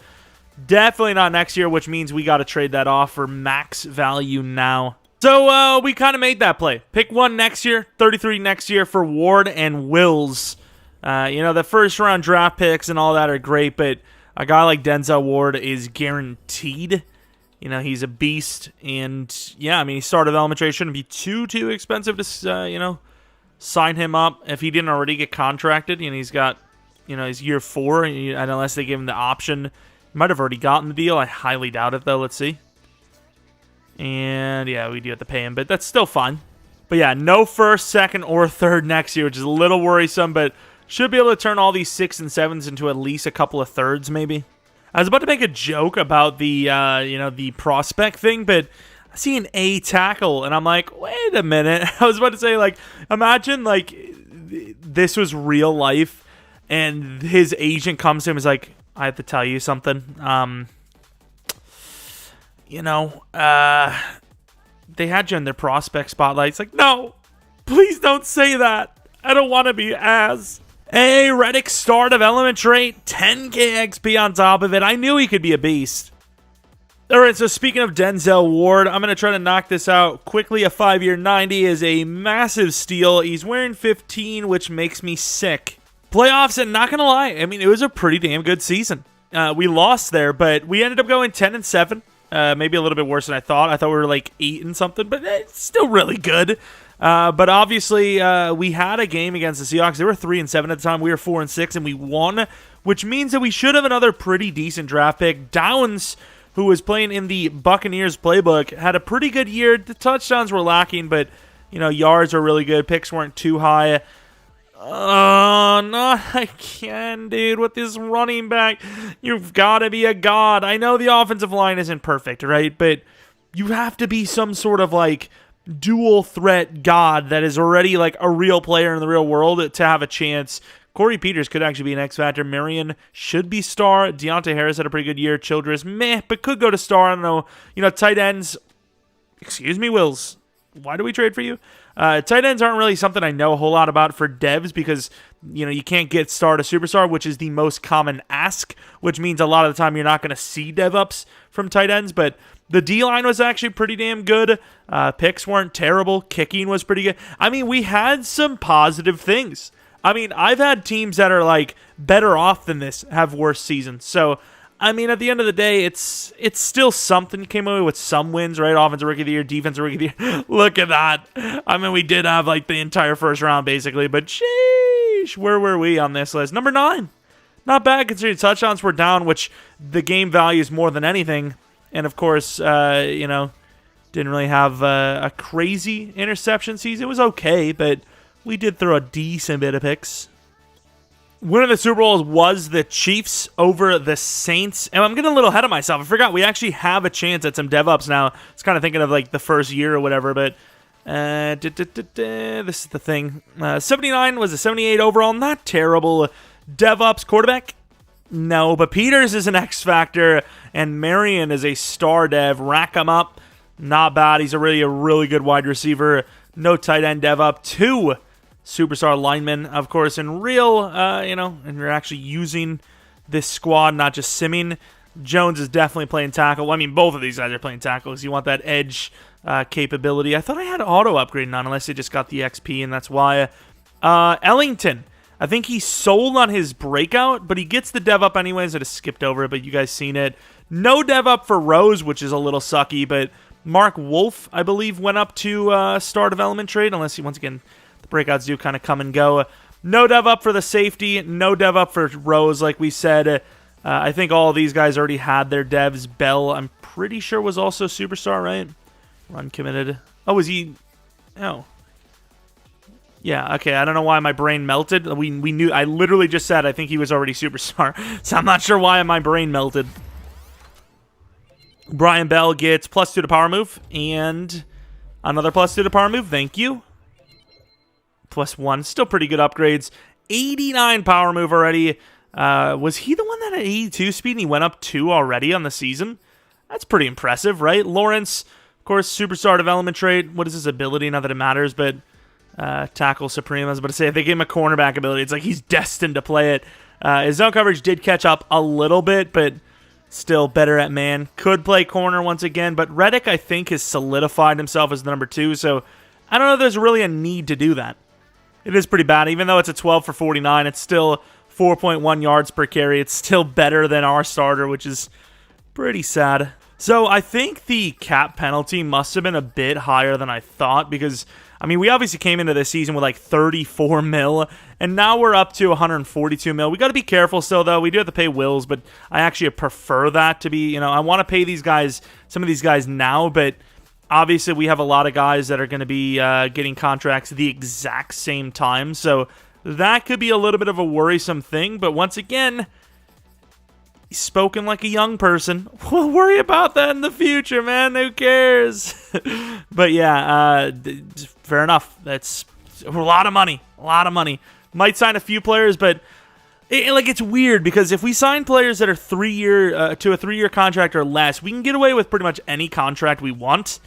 definitely not next year, which means we got to trade that off for max value now. So, we kind of made that play. Pick 1 next year, 33 next year for Ward and Wills. The first-round draft picks and all that are great, but a guy like Denzel Ward is guaranteed. he's a beast. And, yeah, I mean, star development trade shouldn't be too expensive to, sign him up if he didn't already get contracted. He's got, he's year 4, and unless they give him the option, he might have already gotten the deal. I highly doubt it, though. Let's see. And, yeah, we do have to pay him, but that's still fine. But, yeah, no first, second, or third next year, which is a little worrisome, but should be able to turn all these 6s and 7s into at least a couple of thirds, maybe. I was about to make a joke about the, the prospect thing, but I see an A tackle, and I'm like, wait a minute. I was about to say, like, imagine, like, this was real life, and his agent comes to him and is like, I have to tell you something. They had you in their prospect spotlight. It's like, no, please don't say that. I don't want to be as. A Reddick star development trait, 10k XP on top of it. I knew he could be a beast. All right, so speaking of Denzel Ward, I'm going to try to knock this out quickly. A 5-year 90 is a massive steal. He's wearing 15, which makes me sick. Playoffs, and not going to lie, I mean, it was a pretty damn good season. We lost there, but we ended up going 10-7. Maybe a little bit worse than I thought. I thought we were like 8 and something, but it's still really good. But obviously, we had a game against the Seahawks. They were 3-7 at the time. We were 4-6, and we won, which means that we should have another pretty decent draft pick. Downs, who was playing in the Buccaneers playbook, had a pretty good year. The touchdowns were lacking, but yards were really good. Picks weren't too high. Oh, not again, dude, with this running back. You've got to be a god. I know the offensive line isn't perfect, right? But you have to be some sort of, like, dual threat god that is already, like, a real player in the real world to have a chance. Corey Peters could actually be an X Factor. Marion should be star. Deontay Harris had a pretty good year. Childress, meh, but could go to star. I don't know. Tight ends. Excuse me, Wills. Why do we trade for you? Tight ends aren't really something I know a whole lot about for devs because, you can't get star to superstar, which is the most common ask, which means a lot of the time you're not going to see dev ups from tight ends, but the D-line was actually pretty damn good. Picks weren't terrible. Kicking was pretty good. I mean, we had some positive things. I mean, I've had teams that are, like, better off than this have worse seasons. So, I mean, at the end of the day, it's still something. Came away with some wins, right? Offensive Rookie of the Year, Defensive Rookie of the Year. Look at that. I mean, we did have, like, the entire first round, basically. But, sheesh, where were we on this list? Number 9. Not bad considering touchdowns were down, which the game values more than anything. And, of course, didn't really have a crazy interception season. It was okay, but we did throw a decent bit of picks. Winning the Super Bowls was the Chiefs over the Saints. And I'm getting a little ahead of myself. I forgot we actually have a chance at some dev ups now. I was kind of thinking of like the first year or whatever, but this is the thing. 79 was a 78 overall. Not terrible. Dev ups quarterback? No, but Peters is an X Factor, and Marion is a star dev. Rack him up. Not bad. He's a really good wide receiver. No tight end dev up. 2 superstar linemen, of course, in real, and you're actually using this squad, not just simming. Jones is definitely playing tackle. Well, I mean, both of these guys are playing tackle because you want that edge capability. I thought I had auto upgrading on, unless they just got the XP, and that's why. Ellington, I think he sold on his breakout, but he gets the dev up anyways. I just skipped over it, but you guys seen it. No dev up for Rose, which is a little sucky, but Mark Wolf, I believe, went up to star development trade, unless he, once again, the breakouts do kind of come and go. No dev up for the safety. No dev up for Rose, like we said. I think all of these guys already had their devs. Bell, I'm pretty sure, was also superstar, right? Run committed. Oh, was he? Oh. Yeah, okay, I don't know why my brain melted. We knew, I literally just said I think he was already superstar. So I'm not sure why my brain melted. Brian Bell gets +2 to power move. And another +2 to power move. Thank you. +1. Still pretty good upgrades. 89 power move already. Was he the one that had 82 speed and he went up 2 already on the season? That's pretty impressive, right? Lawrence, of course, superstar development trait. What is his ability? Not that it matters, but tackle supreme. I was about to say, if they gave him a cornerback ability, it's like he's destined to play it. His zone coverage did catch up a little bit, but still better at man. Could play corner once again, but Reddick, I think, has solidified himself as the number 2, so I don't know if there's really a need to do that. It is pretty bad. Even though it's a 12 for 49, it's still 4.1 yards per carry. It's still better than our starter, which is pretty sad. So I think the cap penalty must have been a bit higher than I thought because, I mean, we obviously came into this season with like 34 mil, and now we're up to 142 mil. We got to be careful still, though. We do have to pay Wills, but I actually prefer that to be, I want to pay these guys, some of these guys now, but obviously we have a lot of guys that are going to be getting contracts the exact same time, so that could be a little bit of a worrisome thing, but once again, spoken like a young person. We'll worry about that in the future, man. Who cares? But yeah, fair enough. That's a lot of money. A lot of money. Might sign a few players, but it's weird because if we sign players that are 3-year to a 3-year contract or less, we can get away with pretty much any contract we want.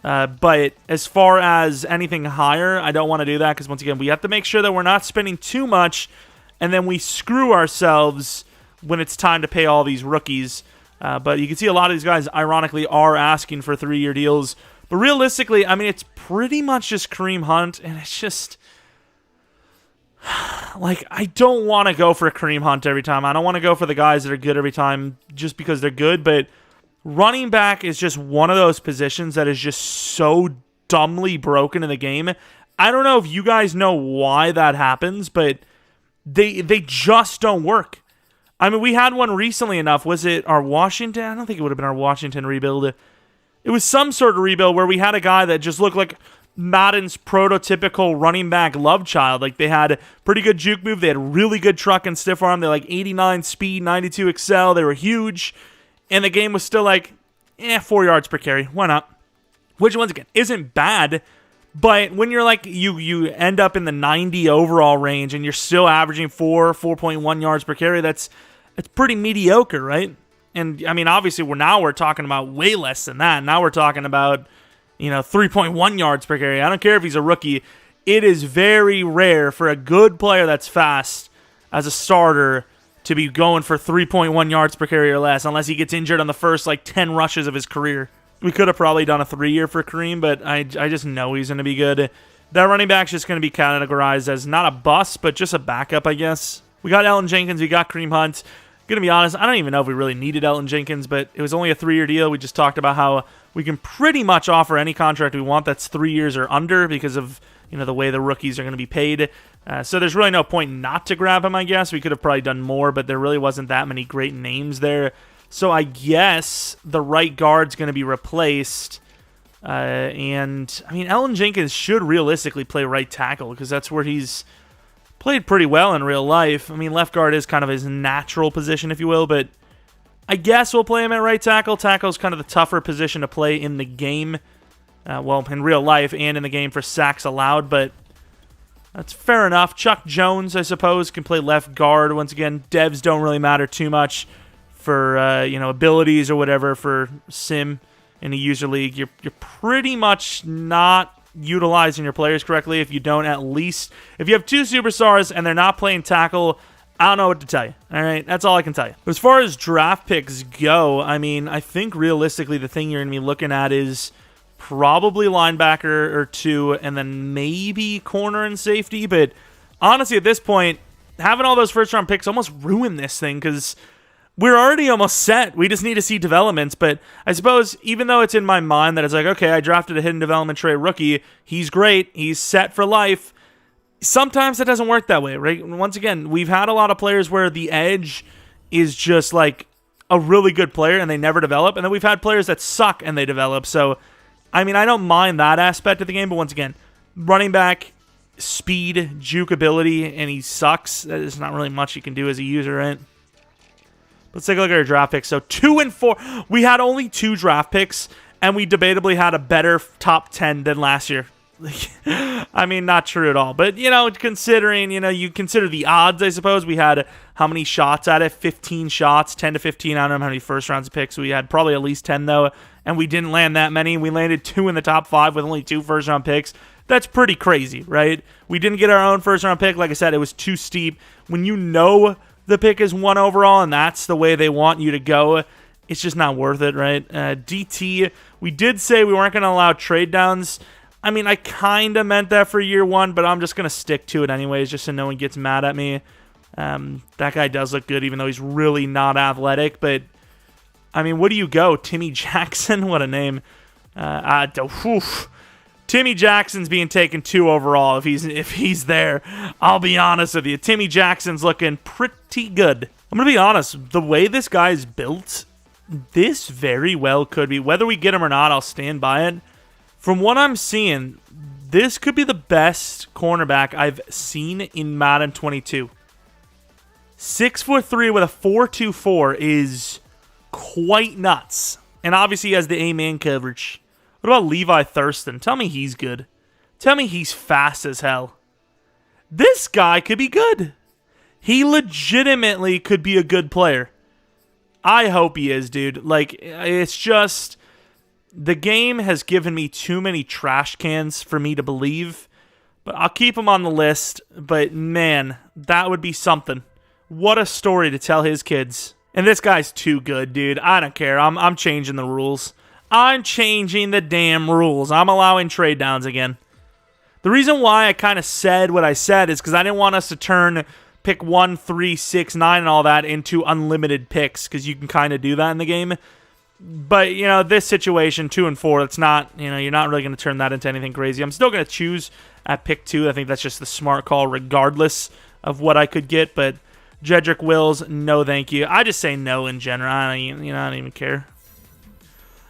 But as far as anything higher, I don't want to do that because once again, we have to make sure that we're not spending too much, and then we screw ourselves when it's time to pay all these rookies. But you can see a lot of these guys, ironically, are asking for 3-year deals. But realistically, I mean, it's pretty much just Kareem Hunt, and it's just, like, I don't want to go for Kareem Hunt every time. I don't want to go for the guys that are good every time just because they're good, but running back is just one of those positions that is just so dumbly broken in the game. I don't know if you guys know why that happens, but they just don't work. I mean, we had one recently enough. Was it our Washington? I don't think it would have been our Washington rebuild. It was some sort of rebuild where we had a guy that just looked like Madden's prototypical running back love child. Like, they had a pretty good juke move. They had really good truck and stiff arm. They're like 89 speed, 92 excel. They were huge. And the game was still like, 4 yards per carry. Why not? Which, once again, isn't bad. But when you're like, you end up in the 90 overall range and you're still averaging 4.1 yards per carry, it's pretty mediocre, right? And, I mean, obviously, we're talking about way less than that. Now we're talking about, 3.1 yards per carry. I don't care if he's a rookie. It is very rare for a good player that's fast as a starter to be going for 3.1 yards per carry or less, unless he gets injured on the first, 10 rushes of his career. We could have probably done a 3-year for Kareem, but I just know he's going to be good. That running back's just going to be categorized as not a bust, but just a backup, I guess. We got Elgton Jenkins. We got Kareem Hunt. Gonna be honest, I don't even know if we really needed Elgton Jenkins, but it was only a 3-year deal. We just talked about how we can pretty much offer any contract we want that's 3 years or under because of the way the rookies are going to be paid. So there's really no point not to grab him, I guess. We could have probably done more, but there really wasn't that many great names there. So I guess the right guard's going to be replaced. And, I mean, Elgton Jenkins should realistically play right tackle because that's where he's played pretty well in real life. I mean, left guard is kind of his natural position, if you will, but I guess we'll play him at right tackle. Tackle's kind of the tougher position to play in the game. In real life and in the game for sacks allowed, but that's fair enough. Chuck Jones, I suppose, can play left guard. Once again, devs don't really matter too much for abilities or whatever for sim in a user league. You're pretty much not utilizing your players correctly if you don't if you have 2 superstars and they're not playing tackle. I don't know what to tell you. All right, that's all I can tell you. As far as draft picks go, I mean, I think realistically the thing you're going to be looking at is probably linebacker or 2, and then maybe corner and safety. But honestly, at this point, having all those first-round picks almost ruined this thing because we're already almost set. We just need to see developments. But I suppose even though it's in my mind that it's like, okay, I drafted a hidden development trait rookie. He's great. He's set for life. Sometimes it doesn't work that way, right? Once again, we've had a lot of players where the edge is just like a really good player and they never develop. And then we've had players that suck and they develop. So, I mean, I don't mind that aspect of the game. But once again, running back, speed, juke ability, and he sucks. There's not really much you can do as a user, right? Let's take a look at our draft picks. So 2 and 4. We had only 2 draft picks, and we debatably had a better top 10 than last year. I mean, not true at all. But, considering, you consider the odds, I suppose. We had how many shots at it? 15 shots, 10 to 15. I don't know how many first rounds picks. We had probably at least 10, though, and we didn't land that many. We landed 2 in the top 5 with only 2 first round picks. That's pretty crazy, right? We didn't get our own first round pick. Like I said, it was too steep. When you know the pick is 1 overall and that's the way they want you to go, it's just not worth it, right? DT, we did say we weren't going to allow trade downs. I mean, I kind of meant that for year 1, but I'm just going to stick to it anyways, just so no one gets mad at me. That guy does look good, even though he's really not athletic, but I mean, what do you go? Timmy Jackson? What a name. Timmy Jackson's being taken 2 overall if he's there. I'll be honest with you. Timmy Jackson's looking pretty good. I'm going to be honest. The way this guy's built, this very well could be. Whether we get him or not, I'll stand by it. From what I'm seeing, this could be the best cornerback I've seen in Madden 22. 6'3" with a 4.24 is quite nuts. And obviously he has the A-man coverage. What about Levi Thurston? Tell me he's good. Tell me he's fast as hell. This guy could be good. He legitimately could be a good player. I hope he is, dude. Like, it's just... the game has given me too many trash cans for me to believe. But I'll keep him on the list. But, man, that would be something. What a story to tell his kids. And this guy's too good, dude. I don't care. I'm changing the rules. I'm changing the damn rules. I'm allowing trade downs again. The reason why I kind of said what I said is because I didn't want us to turn pick 1, 3, 6, 9 and all that into unlimited picks, because you can kind of do that in the game. But, you know, this situation, 2 and 4, it's not, you know, you're not really going to turn that into anything crazy. I'm still going to choose at pick 2. I think that's just the smart call regardless of what I could get. But Jedrick Wills, no thank you. I just say no in general. I don't even care.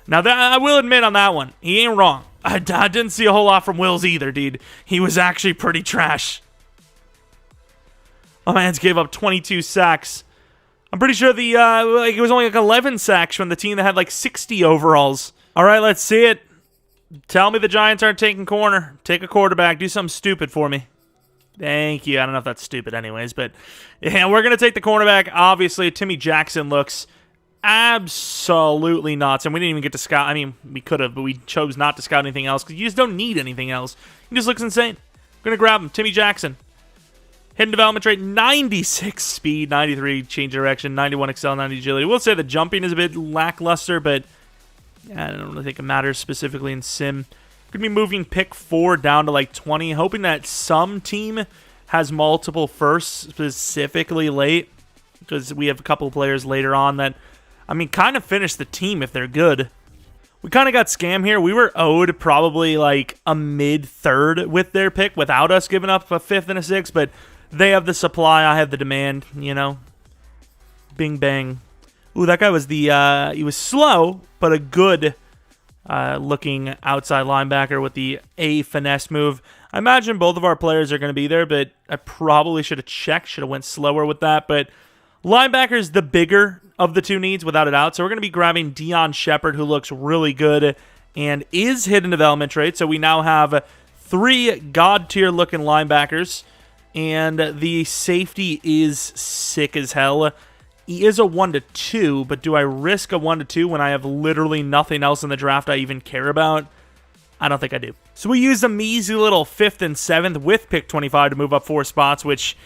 Now, I will admit on that one, he ain't wrong. I didn't see a whole lot from Wills either, dude. He was actually pretty trash. My man's gave up 22 sacks. I'm pretty sure it was only like 11 sacks from the team that had like 60 overalls. All right, let's see it. Tell me the Giants aren't taking corner. Take a quarterback. Do something stupid for me. Thank you. I don't know if that's stupid anyways, but yeah, we're going to take the cornerback. Obviously, Timmy Jackson looks absolutely nuts, and we didn't even get to scout. I mean, we could have, but we chose not to scout anything else because you just don't need anything else. He just looks insane. I'm going to grab him. Timmy Jackson. Hidden development trait, 96 speed, 93 change direction, 91 excel, 90 agility. We'll say the jumping is a bit lackluster, but I don't really think it matters specifically in Sim. Going to be moving pick 4 down to like 20, hoping that some team has multiple firsts specifically late, because we have a couple of players later on that, I mean, kind of finish the team if they're good. We kind of got scammed here. We were owed probably like a mid-third with their pick without us giving up a 5th and a 6th, but they have the supply, I have the demand, you know. Bing bang. Ooh, that guy was he was slow, but a good looking outside linebacker with the A finesse move. I imagine both of our players are going to be there, but I probably should have checked, should have went slower with that, but linebacker is the bigger of the two needs, without a doubt. So we're going to be grabbing Deion Shepard, who looks really good and is hidden development trait. So we now have 3 god-tier looking linebackers, and the safety is sick as hell. He is a 1-2, but do I risk a 1-2 when I have literally nothing else in the draft I even care about? I don't think I do. So we use a measly little 5th and 7th with pick 25 to move up 4 spots, which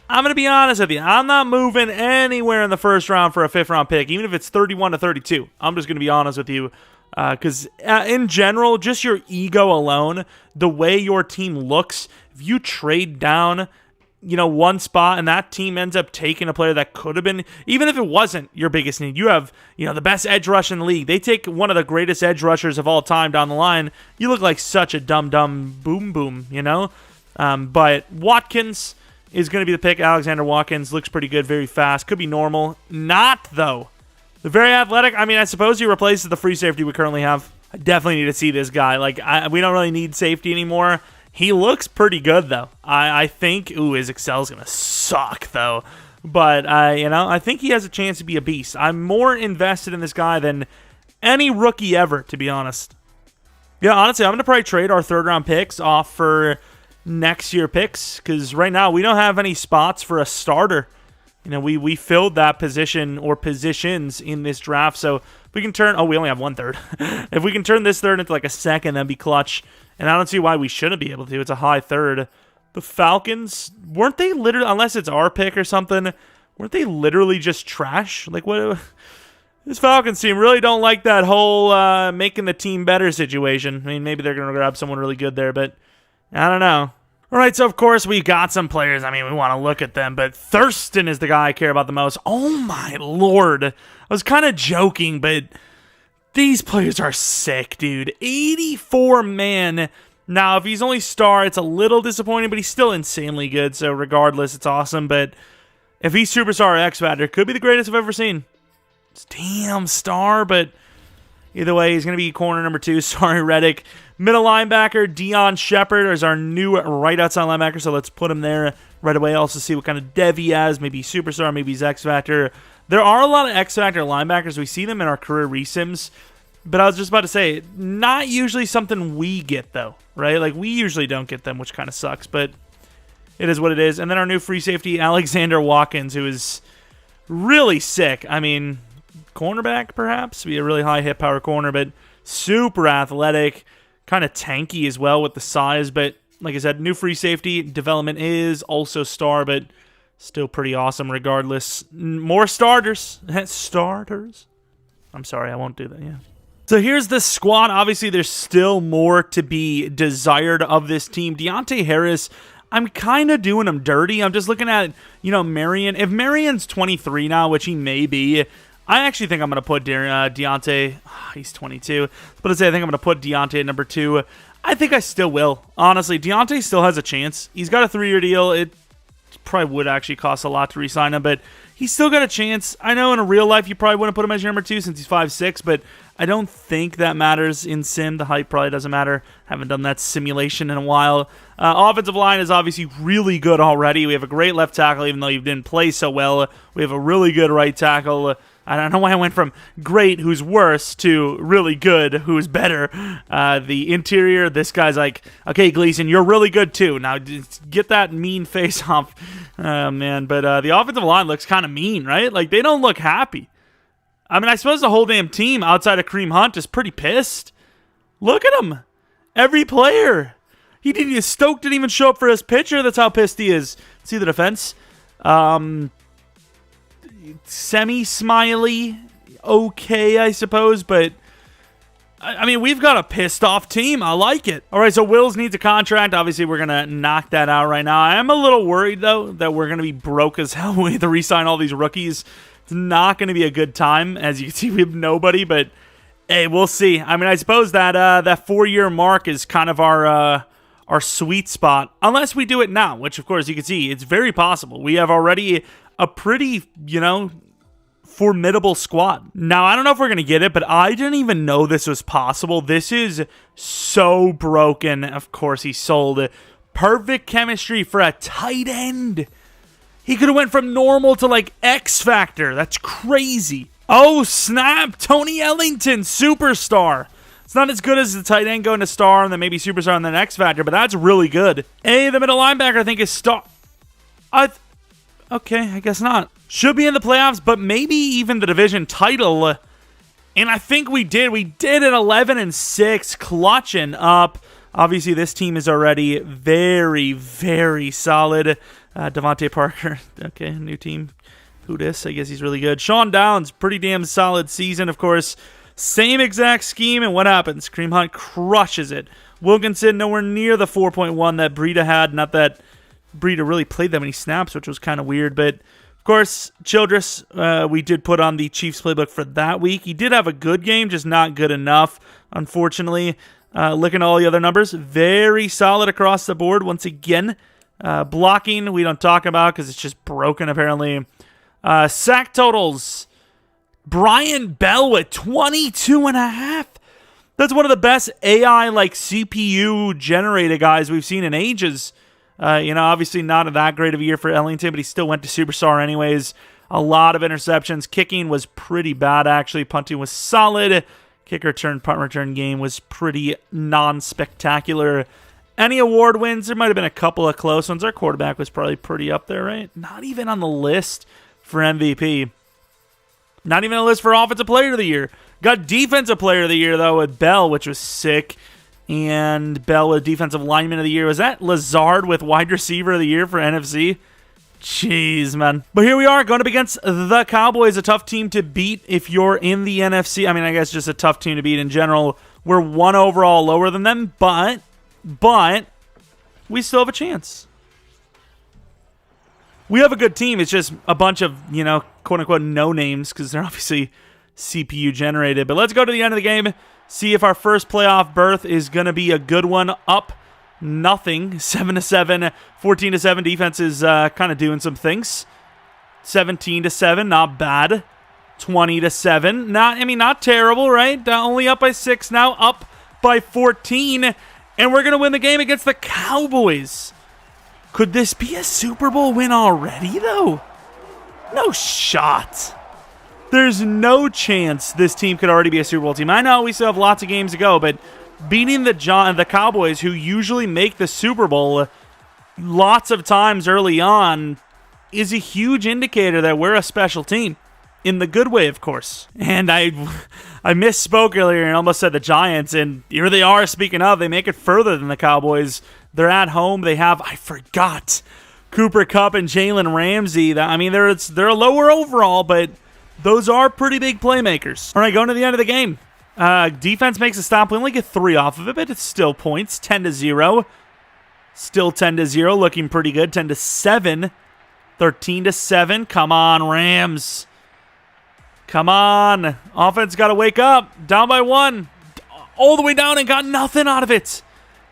I'm going to be honest with you. I'm not moving anywhere in the first round for a 5th round pick, even if it's 31 to 32. I'm just going to be honest with you. Because in general, just your ego alone, the way your team looks, if you trade down, you know, 1 spot and that team ends up taking a player that could have been, even if it wasn't your biggest need, you have, you know, the best edge rush in the league. They take one of the greatest edge rushers of all time down the line. You look like such a dumb boom, you know? But Watkins is going to be the pick. Alexander Watkins looks pretty good, very fast. Could be normal. Not, though. The very athletic, I mean, I suppose he replaces the free safety we currently have. I definitely need to see this guy. Like, we don't really need safety anymore. He looks pretty good, though. I think, his Excel's going to suck, though. But, you know, I think he has a chance to be a beast. I'm more invested in this guy than any rookie ever, to be honest. Yeah, honestly, I'm going to probably trade our 3rd-round picks off for next year picks, because right now we don't have any spots for a starter. You know, we filled that position or positions in this draft, so if we can turn... we only have 1/3. If we can turn this 3rd into like a 2nd, that'd be clutch. And I don't see why we shouldn't be able to. It's a high 3rd. The Falcons, weren't they literally, unless it's our pick or something, weren't they literally just trash? Like, what... This Falcons team really don't like that whole making the team better situation. I mean, maybe they're going to grab someone really good there, but I don't know. All right, so of course we got some players. I mean, we want to look at them, but Thurston is the guy I care about the most. Oh my lord. I was kind of joking, but these players are sick, dude. 84 man. Now, if he's only star, it's a little disappointing, but he's still insanely good, so regardless, it's awesome. But if he's superstar or X Factor, could be the greatest I've ever seen. It's damn star, but either way, he's going to be corner number 2. Sorry, Reddick. Middle linebacker, Deion Shepard is our new right outside linebacker, so let's put him there right away. Also see what kind of dev he has. Maybe superstar, maybe he's X Factor. There are a lot of X Factor linebackers. We see them in our career resims. But I was just about to say, not usually something we get, though, right? Like, we usually don't get them, which kind of sucks, but it is what it is. And then our new free safety, Alexander Watkins, who is really sick. I mean, cornerback, perhaps? Be a really high hit power corner, but super athletic, kind of tanky as well with the size. But like I said, new free safety development is also star, but still pretty awesome regardless. More starters. Starters? I'm sorry, I won't do that, yeah. So here's the squad. Obviously, there's still more to be desired of this team. Deontay Harris, I'm kind of doing him dirty. I'm just looking at, Marion. If Marion's 23 now, which he may be, I actually think I'm going to put Deontay. He's 22. But I think I'm going to put Deontay at number 2. I think I still will. Honestly, Deontay still has a chance. He's got a 3-year deal. It probably would actually cost a lot to re-sign him, but he's still got a chance. I know in a real life you probably wouldn't put him as your number 2 since he's 5'6", but I don't think that matters in sim. The height probably doesn't matter. Haven't done that simulation in a while. Offensive line is obviously really good already. We have a great left tackle, even though you didn't play so well. We have a really good right tackle. I don't know why I went from great, who's worse, to really good, who's better. The interior, this guy's like, okay, Gleason, you're really good too. Now, get that mean face off. Man, but the offensive line looks kind of mean, right? Like, they don't look happy. I mean, I suppose the whole damn team outside of Kareem Hunt is pretty pissed. Look at him. Every player. Stoke didn't even show up for his pitcher. That's how pissed he is. See the defense? Semi-smiley. Okay, I suppose, but I mean, we've got a pissed off team. I like it. All right, so Wills needs a contract. Obviously, we're going to knock that out right now. I am a little worried, though, that we're going to be broke as hell. We have to re-sign all these rookies. It's not going to be a good time. As you can see, we have nobody, but hey, we'll see. I mean, I suppose that that 4-year mark is kind of our sweet spot, unless we do it now, which, of course, you can see, it's very possible. We have already a pretty, formidable squad. Now, I don't know if we're going to get it, but I didn't even know this was possible. This is so broken. Of course, he sold it. Perfect chemistry for a tight end. He could have went from normal to, like, X Factor. That's crazy. Oh, snap. Tony Ellington, superstar. It's not as good as the tight end going to star and then maybe superstar and then X Factor, but that's really good. Hey, the middle linebacker, I think, is star. Okay, I guess not. Should be in the playoffs, but maybe even the division title. And I think we did. We did at 11-6, clutching up. Obviously, this team is already very, very solid. Devontae Parker, okay, new team. Who dis? I guess he's really good. Sean Downs, pretty damn solid season, of course. Same exact scheme, and what happens? Kareem Hunt crushes it. Wilkinson nowhere near the 4.1 that Breida had. Not that Breida really played that many snaps, which was kind of weird. But, of course, Childress, we did put on the Chiefs playbook for that week. He did have a good game, just not good enough, unfortunately. Looking at all the other numbers, very solid across the board once again. Blocking, we don't talk about because it's just broken, apparently. Sack totals, Brian Bell with 22.5. That's one of the best AI, like, CPU-generated guys we've seen in ages. Obviously not that great of a year for Ellington, but he still went to superstar anyways. A lot of interceptions. Kicking was pretty bad, actually. Punting was solid. Kick return, punt return game was pretty non-spectacular. Any award wins? There might have been a couple of close ones. Our quarterback was probably pretty up there, right? Not even on the list for MVP. Not even a list for Offensive Player of the Year. Got Defensive Player of the Year, though, with Bell, which was sick. And Bell with Defensive Lineman of the Year. Was that Lazard with Wide Receiver of the Year for NFC? Jeez, man. But here we are, going up against the Cowboys, a tough team to beat if you're in the NFC. I mean, I guess just a tough team to beat in general. We're 1 overall lower than them, but we still have a chance. We have a good team. It's just a bunch of, quote-unquote no-names because they're obviously CPU generated. But let's go to the end of the game, see if our first playoff berth is going to be a good one. Up nothing, 7-7, 14-7. Defense is kind of doing some things. 17-7, not bad. 20-7, not terrible, right? Only up by 6 now, up by 14, and we're going to win the game against the Cowboys. Could this be a Super Bowl win already, though? No shot. There's no chance this team could already be a Super Bowl team. I know we still have lots of games to go, but beating the Cowboys, who usually make the Super Bowl lots of times early on, is a huge indicator that we're a special team. In the good way, of course. And I misspoke earlier and almost said the Giants, and here they are. Speaking of, they make it further than the Cowboys. They're at home. They have, I forgot, Cooper Kupp and Jalen Ramsey. They're a lower overall, but those are pretty big playmakers. All right, going to the end of the game. Defense makes a stop. We only get 3 off of it, but it's still points. 10-0. Still 10-0, looking pretty good. 10-7. 13-7. Come on, Rams. Come on. Offense got to wake up. Down by 1. All the way down and got nothing out of it.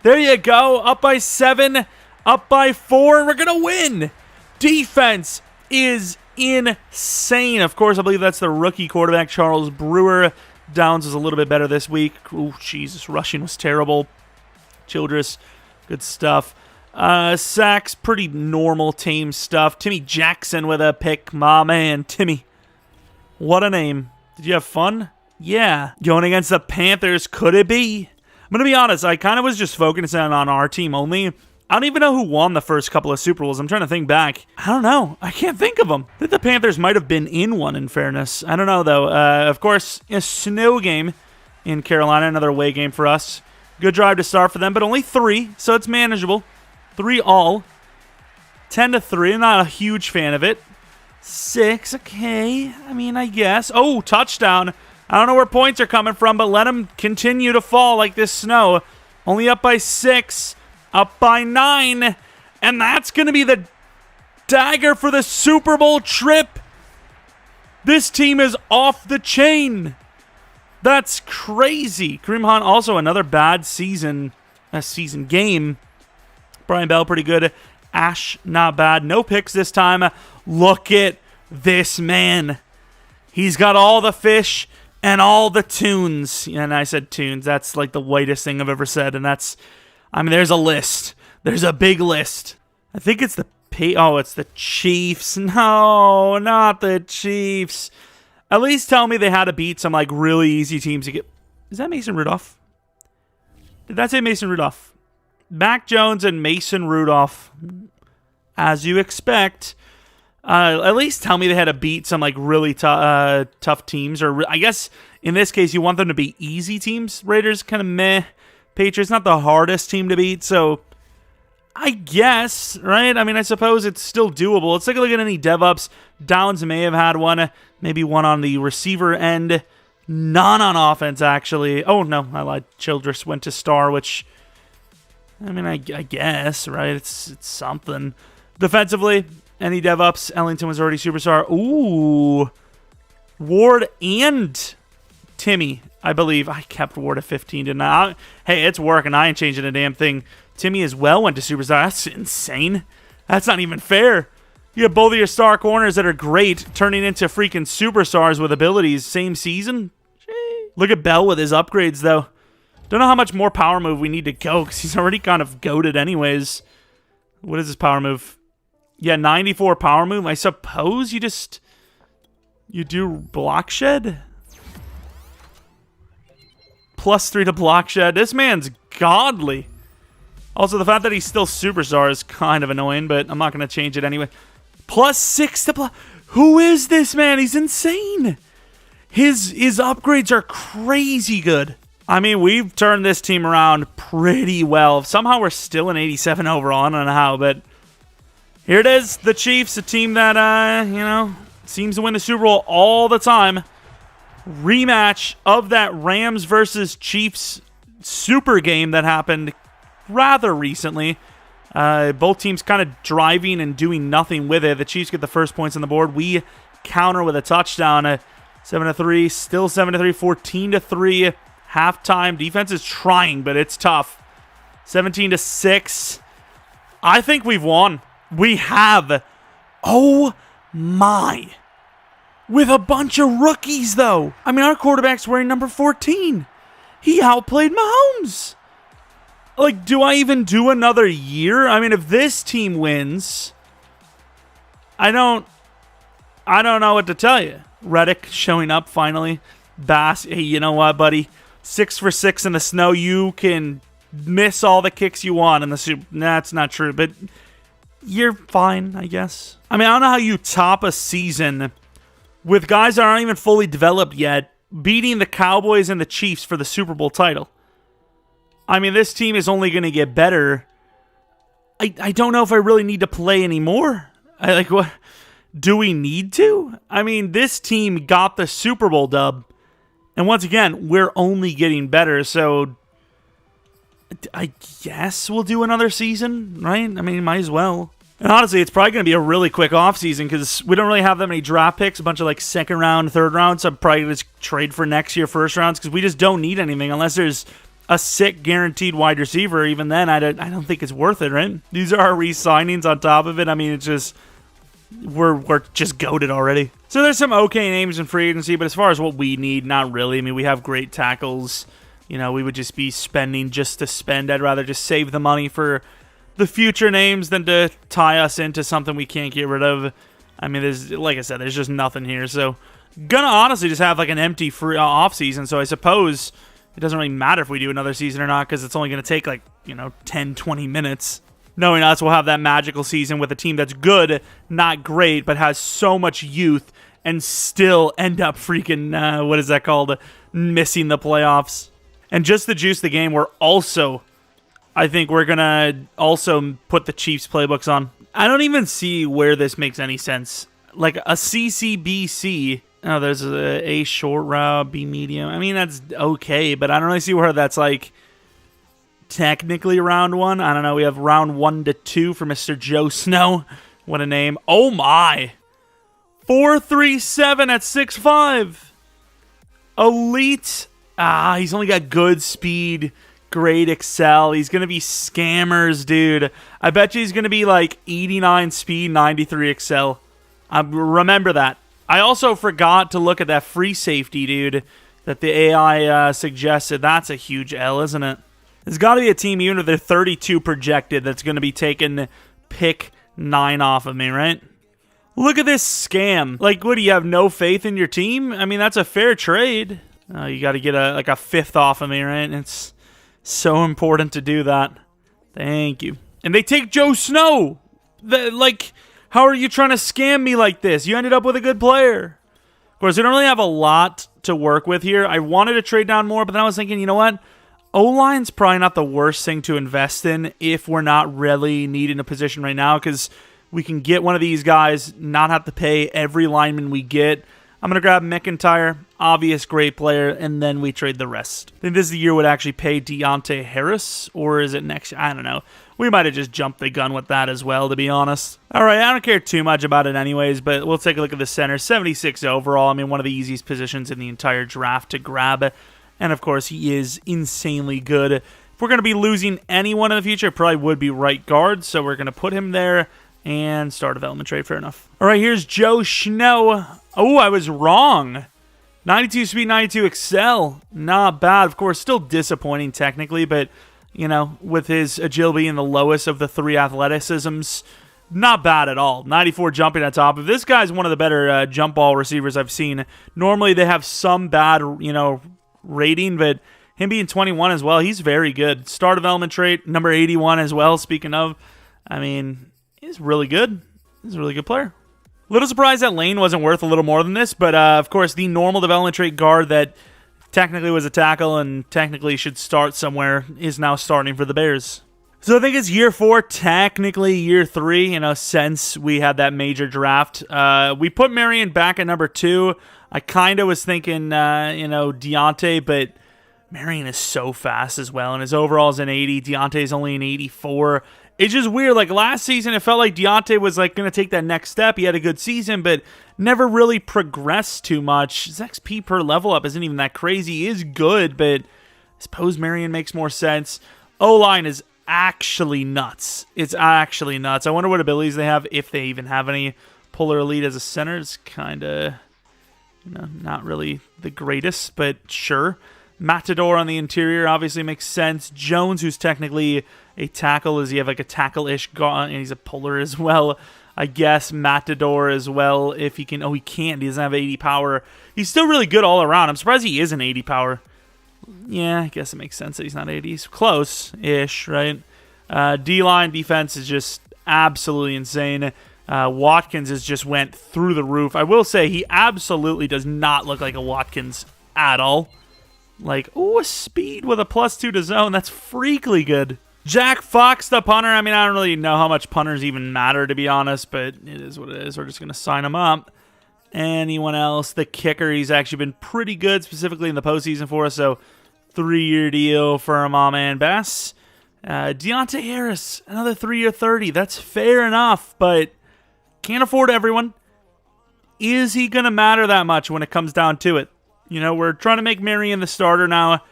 There you go. Up by 7. Up by 4. And we're going to win. Defense is insane. Of course, I believe that's the rookie quarterback, Charles Brewer. Downs was a little bit better this week. Oh, Jesus. Rushing was terrible. Childress. Good stuff. Sacks. Pretty normal, tame stuff. Timmy Jackson with a pick. My man, Timmy. What a name. Did you have fun? Yeah. Going against the Panthers, could it be? I'm going to be honest, I kind of was just focusing on our team only. I don't even know who won the first couple of Super Bowls. I'm trying to think back. I don't know. I can't think of them. I think the Panthers might have been in one, in fairness. I don't know, though. Of course, a snow game in Carolina, another away game for us. Good drive to start for them, but only 3, so it's manageable. 3 all. 10-3. I'm not a huge fan of it. 6, okay. I guess. Oh, touchdown. I don't know where points are coming from, but let them continue to fall like this snow. Only up by 6, up by 9, and that's going to be the dagger for the Super Bowl trip. This team is off the chain. That's crazy. Kareem Hunt, also another bad season game. Brian Bell, pretty good. Ash, not bad. No picks this time. Look at this man. He's got all the fish and all the tunes. And I said tunes. That's like the whitest thing I've ever said. And that's, there's a list. There's a big list. I think it's it's the Chiefs. No, not the Chiefs. At least tell me they had to beat some really easy teams to get. Is that Mason Rudolph? Did that say Mason Rudolph? Mac Jones and Mason Rudolph, as you expect. At least tell me they had to beat some really tough teams, or I guess in this case you want them to be easy teams. Raiders kind of meh. Patriots not the hardest team to beat, so I guess, right? I suppose it's still doable. Let's take a look at any dev-ups. Downs may have had one, maybe one on the receiver end, none on offense actually. Oh no, I lied. Childress went to star, which. I guess, right? It's something. Defensively, any dev-ups? Ellington was already superstar. Ooh. Ward and Timmy, I believe. I kept Ward at 15, didn't I? Hey, it's working. I ain't changing a damn thing. Timmy as well went to superstar. That's insane. That's not even fair. You have both of your star corners that are great turning into freaking superstars with abilities same season. Look at Bell with his upgrades, though. Don't know how much more power move we need to go because he's already kind of goated anyways. What is his power move? Yeah, 94 power move. I suppose you do block shed? +3 to block shed. This man's godly. Also, the fact that he's still superstar is kind of annoying, but I'm not going to change it anyway. +6 to block. Who is this man? He's insane. His upgrades are crazy good. We've turned this team around pretty well. Somehow we're still an 87 overall. I don't know how, but here it is. The Chiefs, a team that, seems to win the Super Bowl all the time. Rematch of that Rams versus Chiefs super game that happened rather recently. Both teams kind of driving and doing nothing with it. The Chiefs get the first points on the board. We counter with a touchdown. 7-3, still 7-3, 14-3. Halftime. Defense is trying, but it's tough. 17-6. I think we've won. We have. Oh my. With a bunch of rookies, though. I mean, our quarterback's wearing number 14. He outplayed Mahomes. Like, do I even do another year? I mean, if this team wins, I don't know what to tell you. Reddick showing up finally. Bass, hey, you know what, buddy? 6 for 6 in the snow. You can miss all the kicks you want in the Super. Nah, that's not true, but you're fine, I guess. I mean, I don't know how you top a season with guys that aren't even fully developed yet, beating the Cowboys and the Chiefs for the Super Bowl title. I mean, this team is only going to get better. I don't know if I really need to play anymore. What? Do we need to? I mean, this team got the Super Bowl dub. And once again, we're only getting better. So I guess we'll do another season, right? I mean, might as well. And honestly, it's probably going to be a really quick offseason because we don't really have that many draft picks, a bunch of like second round, third round. So I'm probably going to trade for next year first rounds because we just don't need anything unless there's a sick guaranteed wide receiver. Even then, I don't think it's worth it, right? These are our re-signings on top of it. I mean, it's just, we're just goated already. So there's some okay names in free agency, but as far as what we need, not really. I mean, we have great tackles. You know, we would just be spending just to spend. I'd rather just save the money for the future names than to tie us into something we can't get rid of. I mean, there's, like I said, there's just nothing here. So gonna honestly just have like an empty free off season. So I suppose it doesn't really matter if we do another season or not because it's only going to take like, 10, 20 minutes. Knowing us, we'll have that magical season with a team that's good, not great, but has so much youth and still end up freaking, what is that called, missing the playoffs. And just to juice the game, I think we're going to also put the Chiefs playbooks on. I don't even see where this makes any sense. Like a CCBC. Oh, there's a short route, B medium. I mean, that's okay, but I don't really see where that's like technically round 1. I don't know. We have round 1 to 2 for Mr. Joe Snow. What a name. Oh my. 4.37 at 6'5". Elite. He's only got good speed, great excel. He's going to be scammers, dude. I bet you he's going to be like 89 speed, 93 excel. Remember that. I also forgot to look at that free safety, dude, that the AI suggested. That's a huge L, isn't it? There's got to be a team, even if they're 32 projected, that's going to be taking pick 9 off of me, right? Look at this scam. Like, what, do you have no faith in your team? I mean, that's a fair trade. You got to get a 5th off of me, right? It's so important to do that. Thank you. And they take Joe Snow. How are you trying to scam me like this? You ended up with a good player. Of course, we don't really have a lot to work with here. I wanted to trade down more, but then I was thinking, you know what? O-line's probably not the worst thing to invest in if we're not really needing a position right now because we can get one of these guys, not have to pay every lineman we get. I'm going to grab McIntyre, obvious great player, and then we trade the rest. I think this is the year would actually pay Deontay Harris, or is it next year? I don't know. We might have just jumped the gun with that as well, to be honest. All right, I don't care too much about it anyways, but we'll take a look at the center. 76 overall. I mean, one of the easiest positions in the entire draft to grab. And, of course, he is insanely good. If we're going to be losing anyone in the future, it probably would be right guard, so we're going to put him there and start development trade. Fair enough. All right, here's Joe Snow. Oh, I was wrong. 92 speed, 92 excel. Not bad. Of course, still disappointing technically, but, with his agility in the lowest of the 3 athleticisms, not bad at all. 94 jumping at top. If this guy's one of the better jump ball receivers I've seen. Normally they have some bad, rating, but him being 21 as well, he's very good. Star development trait, number 81 as well, speaking of. I mean, he's really good. He's a really good player. Little surprised that Lane wasn't worth a little more than this, but of course the normal development trait guard that technically was a tackle and technically should start somewhere is now starting for the Bears. So I think it's year 4, technically year 3, since we had that major draft. We put Marion back at number 2. I kind of was thinking, Deontay, but Marion is so fast as well, and his overall is an 80. Deontay's only an 84. It's just weird. Like last season, it felt like Deontay was like going to take that next step. He had a good season, but never really progressed too much. His XP per level up isn't even that crazy. He is good, but I suppose Marion makes more sense. O-line is actually nuts. It's actually nuts. I wonder what abilities they have, if they even have any. Polar Elite as a center is kind of, not really the greatest, but sure. Matador on the interior obviously makes sense. Jones, who's technically a tackle, is he have like a tackle-ish gun, and he's a puller as well. I guess Matador as well, if he can. Oh, he can't. He doesn't have 80 power. He's still really good all around. I'm surprised he isn't 80 power. Yeah, I guess it makes sense that he's not 80. He's close-ish, right? D-line defense is just absolutely insane. Watkins has just went through the roof. I will say he absolutely does not look like a Watkins at all. Like, ooh, a speed with a +2 to zone. That's freakily good. Jack Fox, the punter. I mean, I don't really know how much punters even matter, to be honest, but it is what it is. We're just going to sign him up. Anyone else? The kicker, he's actually been pretty good, specifically in the postseason for us, so 3-year deal for my man Bass. Deontay Harris, another 3-year 30. That's fair enough, but can't afford everyone. Is he going to matter that much when it comes down to it? We're trying to make Marion the starter now.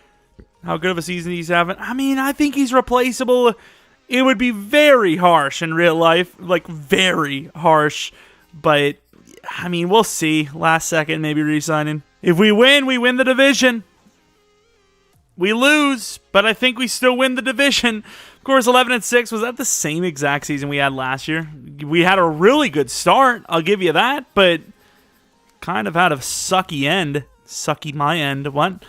How good of a season he's having? I mean, I think he's replaceable. It would be very harsh in real life. Like, very harsh. But, I mean, we'll see. Last second, maybe re-signing. If we win the division. We lose, but I think we still win the division. Of course, 11-6, was that the same exact season we had last year? We had a really good start, I'll give you that, but kind of had a sucky end. Sucky my end, what?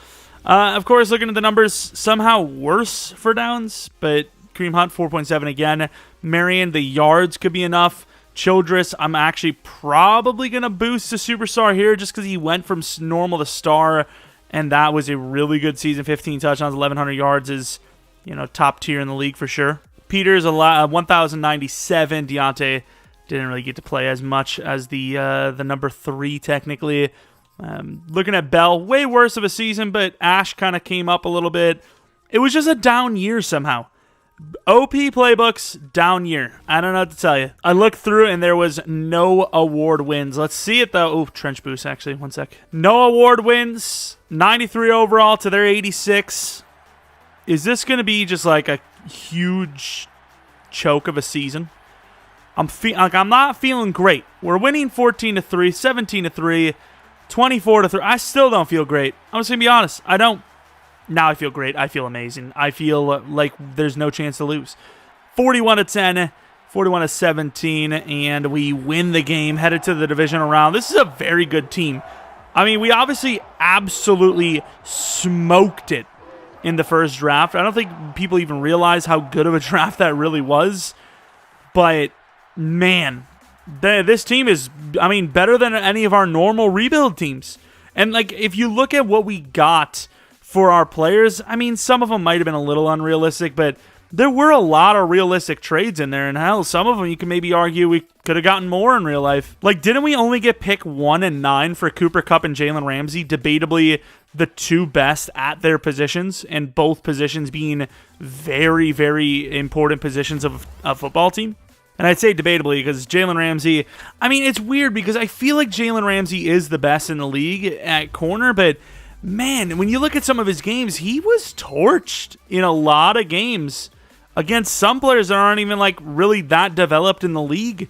Of course, looking at the numbers, somehow worse for downs, but Kareem Hunt, 4.7 again. Marion, the yards could be enough. Childress, I'm actually probably going to boost to superstar here just because he went from normal to star, and that was a really good season. 15 touchdowns, 1,100 yards is, top tier in the league for sure. Peters, 1,097. Deontay didn't really get to play as much as the number 3 technically. Looking at Bell, way worse of a season, but Ash kind of came up a little bit. It was just a down year somehow. OP playbooks, down year. I don't know what to tell you. I looked through and there was no award wins. Let's see it though. Oh, trench boost actually. One sec. No award wins. 93 overall to their 86. Is this going to be just like a huge choke of a season? I'm not feeling great. We're winning 14-3, 17-3, 24-3. I still don't feel great. I'm just going to be honest. I don't. Now I feel great. I feel amazing. I feel like there's no chance to lose. 41-10, 41-17, and we win the game, headed to the divisional round. This is a very good team. I mean, we obviously absolutely smoked it in the first draft. I don't think people even realize how good of a draft that really was. But, man, this team is, better than any of our normal rebuild teams. And, if you look at what we got for our players, some of them might have been a little unrealistic, but there were a lot of realistic trades in there, and hell, some of them you can maybe argue we could have gotten more in real life. Didn't we only get pick 1 and 9 for Cooper Kupp and Jalen Ramsey, debatably the 2 best at their positions, and both positions being very, very important positions of a football team? And I'd say debatably because Jalen Ramsey, it's weird because I feel like Jalen Ramsey is the best in the league at corner, but man, when you look at some of his games, he was torched in a lot of games against some players that aren't even really that developed in the league.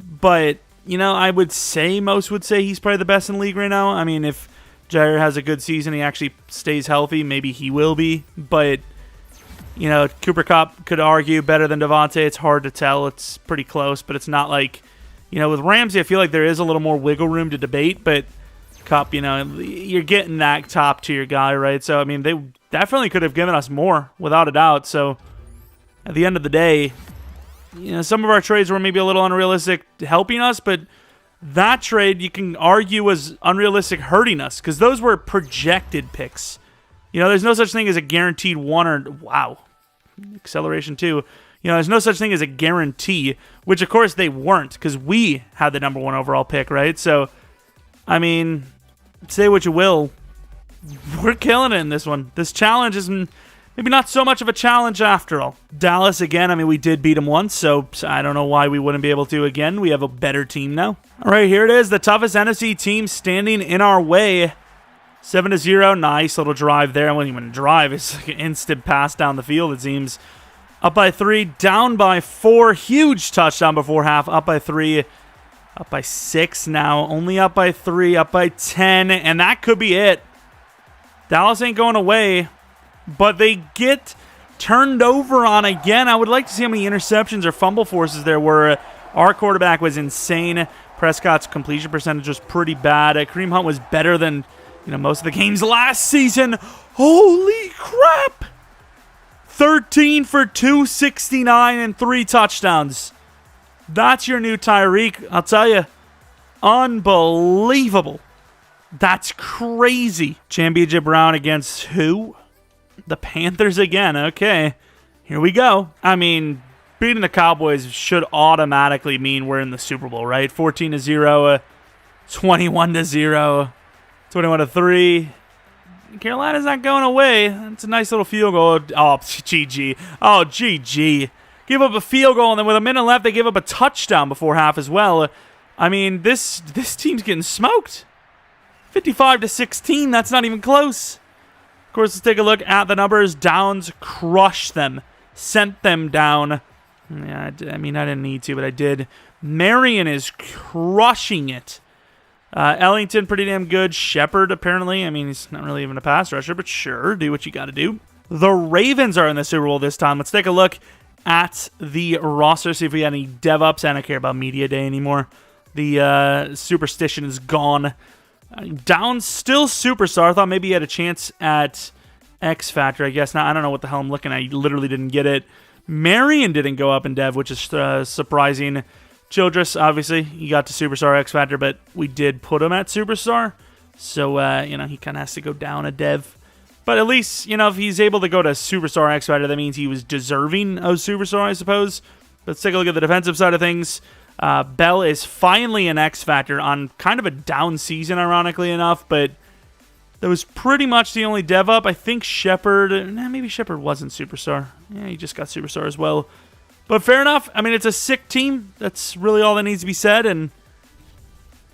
But, I would say most would say he's probably the best in the league right now. If Jair has a good season, he actually stays healthy, maybe he will be. But, Cooper Kupp could argue better than Devontae. It's hard to tell. It's pretty close, but it's not with Ramsey, I feel like there is a little more wiggle room to debate, but Kupp, you're getting that top tier guy, right? So, they definitely could have given us more, without a doubt. So, at the end of the day, some of our trades were maybe a little unrealistic helping us, but that trade, you can argue, was unrealistic hurting us, because those were projected picks. There's no such thing as a guaranteed 1 or, wow, acceleration 2. There's no such thing as a guarantee, which, of course, they weren't, because we had the number 1 overall pick, right? So, say what you will, we're killing it in this one. This challenge is maybe not so much of a challenge after all. Dallas, again, I mean, we did beat them once, so I don't know why we wouldn't be able to again. We have a better team now. All right, here it is, the toughest NFC team standing in our way. 7-0, nice little drive there. I wasn't even drive, it's like an instant pass down the field, it seems. Up by 3, down by 4, huge touchdown before half, up by 3, up by 6 now, only up by 3, up by 10, and that could be it. Dallas ain't going away, but they get turned over on again. I would like to see how many interceptions or fumble forces there were. Our quarterback was insane. Prescott's completion percentage was pretty bad. Kareem Hunt was better than most of the games last season. Holy crap! 13 for 269 and 3 touchdowns. That's your new Tyreek. I'll tell you, unbelievable. That's crazy. Championship round against who? The Panthers again. Okay, here we go. I mean, beating the Cowboys should automatically mean we're in the Super Bowl, right? 14-0, 21-0, 21-3. Carolina's not going away. It's a nice little field goal. Oh, GG. Oh, GG. Give up a field goal, and then with a minute left, they give up a touchdown before half as well. I mean, this team's getting smoked. 55-16. That's not even close. Of course, let's take a look at the numbers. Downs crushed them. Sent them down. Yeah, I mean, I didn't need to, but I did. Marion is crushing it. Ellington, pretty damn good. Shepard, apparently. I mean, he's not really even a pass rusher, but sure, do what you got to do. The Ravens are in the Super Bowl this time. Let's take a look at the roster, see if we got any dev-ups. I don't care about Media Day anymore. The superstition is gone. Downs still superstar. I thought maybe he had a chance at X Factor, I guess. Now, I don't know what the hell I'm looking at. You literally didn't get it. Marion didn't go up in dev, which is surprising. Childress, obviously, he got to Superstar X Factor, but we did put him at Superstar. So, he kind of has to go down a dev. But at least, if he's able to go to Superstar X Factor, that means he was deserving of Superstar, I suppose. Let's take a look at the defensive side of things. Bell is finally an X Factor on kind of a down season, ironically enough, but that was pretty much the only dev up. I think Shepard, maybe Shepard wasn't Superstar. Yeah, he just got Superstar as well. But fair enough. I mean, it's a sick team. That's really all that needs to be said. And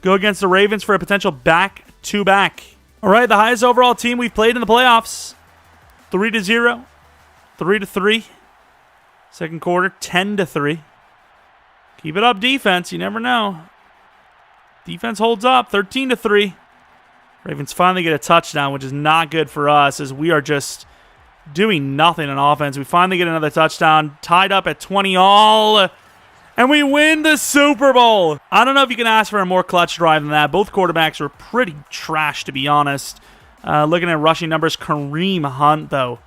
go against the Ravens for a potential back-to-back. All right, the highest overall team we've played in the playoffs. 3-0. 3-3. Second quarter, 10-3. Keep it up, defense. You never know. Defense holds up, 13-3. Ravens finally get a touchdown, which is not good for us, as we are just doing nothing on offense. We finally get another touchdown, tied up at 20 all, and we win the Super Bowl. I don't know if you can ask for a more clutch drive than that. Both quarterbacks were pretty trash, to be honest. Looking at rushing numbers, Kareem Hunt, though.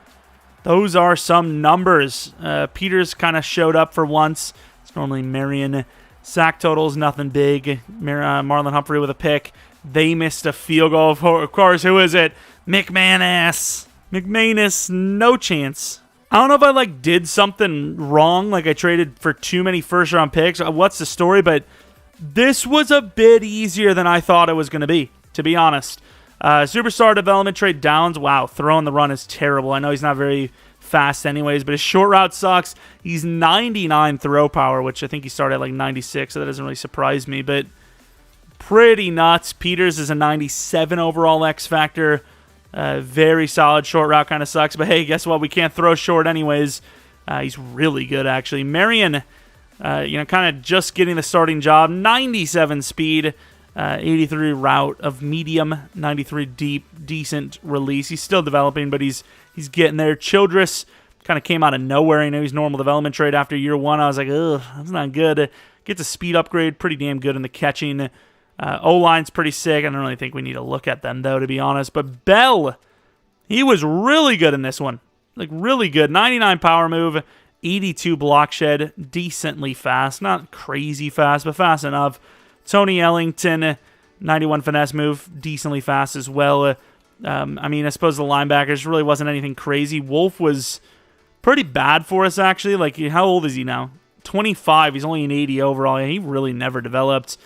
Those are some numbers. Peters kind of showed up for once. It's normally Marion. Sack totals, nothing big. Marlon Humphrey with a pick. They missed a field goal. Of course, who is it? McManus, no chance. I don't know if I did something wrong, like I traded for too many first-round picks. What's the story? But this was a bit easier than I thought it was going to be honest. Superstar development trade Downs. Wow, throwing the run is terrible. I know he's not very fast anyways, but his short route sucks. He's 99 throw power, which I think he started at 96, so that doesn't really surprise me, but pretty nuts. Peters is a 97 overall X Factor. Very solid. Short route kind of sucks, but hey, guess what? We can't throw short anyways. He's really good, actually. Marion, kind of just getting the starting job. 97 speed, 83 route of medium, 93 deep, decent release. He's still developing, but he's getting there. Childress kind of came out of nowhere. I know he's normal development trade after year one. I was like, ugh, that's not good. Gets a speed upgrade, pretty damn good in the catching. O-line's pretty sick. I don't really think we need to look at them, though, to be honest. But Bell, he was really good in this one. Really good. 99 power move, 82 block shed, decently fast. Not crazy fast, but fast enough. Tony Ellington, 91 finesse move, decently fast as well. I suppose the linebackers really wasn't anything crazy. Wolf was pretty bad for us, actually. How old is he now? 25. He's only an 80 overall. He really never developed.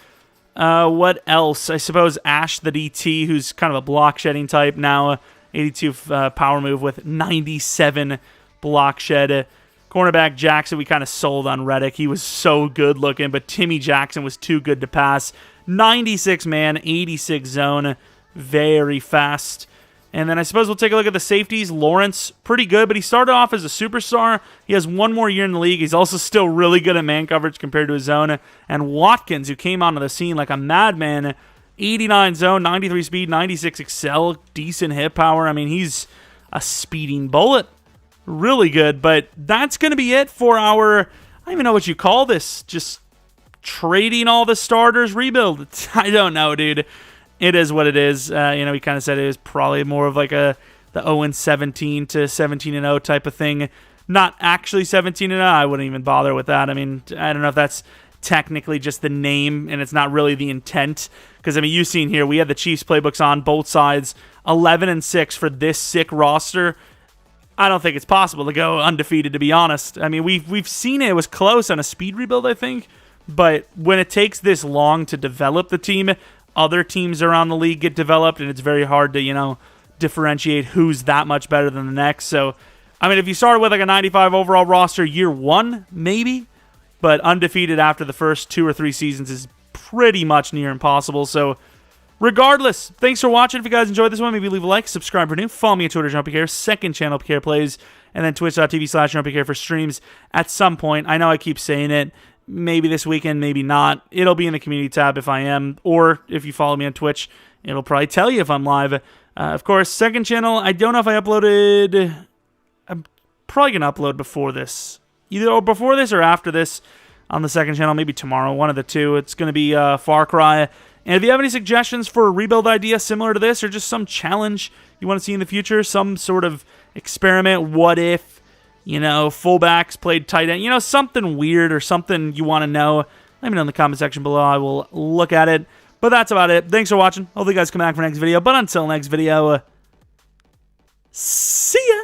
What else? I suppose Ash the DT, who's kind of a block shedding type now, 82 power move with 97 block shed. Cornerback Jackson, we kind of sold on Reddick. He was so good looking, but Timmy Jackson was too good to pass. 96 man, 86 zone, very fast. And then I suppose we'll take a look at the safeties. Lawrence, pretty good, but he started off as a superstar. He has one more year in the league. He's also still really good at man coverage compared to his zone. And Watkins, who came onto the scene like a madman, 89 zone, 93 speed, 96 excel, decent hit power. I mean, he's a speeding bullet. Really good, but that's going to be it for our, I don't even know what you call this, just trading all the starters rebuild. I don't know, dude. It is what it is. We kind of said it was probably more of like the 0-17 to 17-0 type of thing. Not actually 17-0. I wouldn't even bother with that. I mean, I don't know if that's technically just the name and it's not really the intent. Because, I mean, you've seen here, we had the Chiefs playbooks on both sides. 11-6 for this sick roster. I don't think it's possible to go undefeated, to be honest. I mean, we've seen it. It was close on a speed rebuild, I think. But when it takes this long to develop the team, other teams around the league get developed, and it's very hard to, differentiate who's that much better than the next. So, I mean, if you started with like a 95 overall roster year one, maybe, but undefeated after the first 2 or 3 seasons is pretty much near impossible. So, regardless, thanks for watching. If you guys enjoyed this one, maybe leave a like, subscribe for new, follow me on Twitter, Jeromepkr, second channel, Jeromepkr Plays, and then twitch.tv/Jeromepkr for streams at some point. I know I keep saying it. Maybe this weekend, maybe not. It'll be in the community tab if I am, or if you follow me on Twitch, it'll probably tell you if I'm live. Of course, second channel, I don't know if I uploaded. I'm probably going to upload before this. Either before this or after this on the second channel, maybe tomorrow, one of the two. It's going to be Far Cry. And if you have any suggestions for a rebuild idea similar to this, or just some challenge you want to see in the future, some sort of experiment, what if, fullbacks played tight end, something weird or something you want to know, let me know in the comment section below. I will look at it. But that's about it. Thanks for watching. Hopefully you guys come back for next video. But until next video, see ya!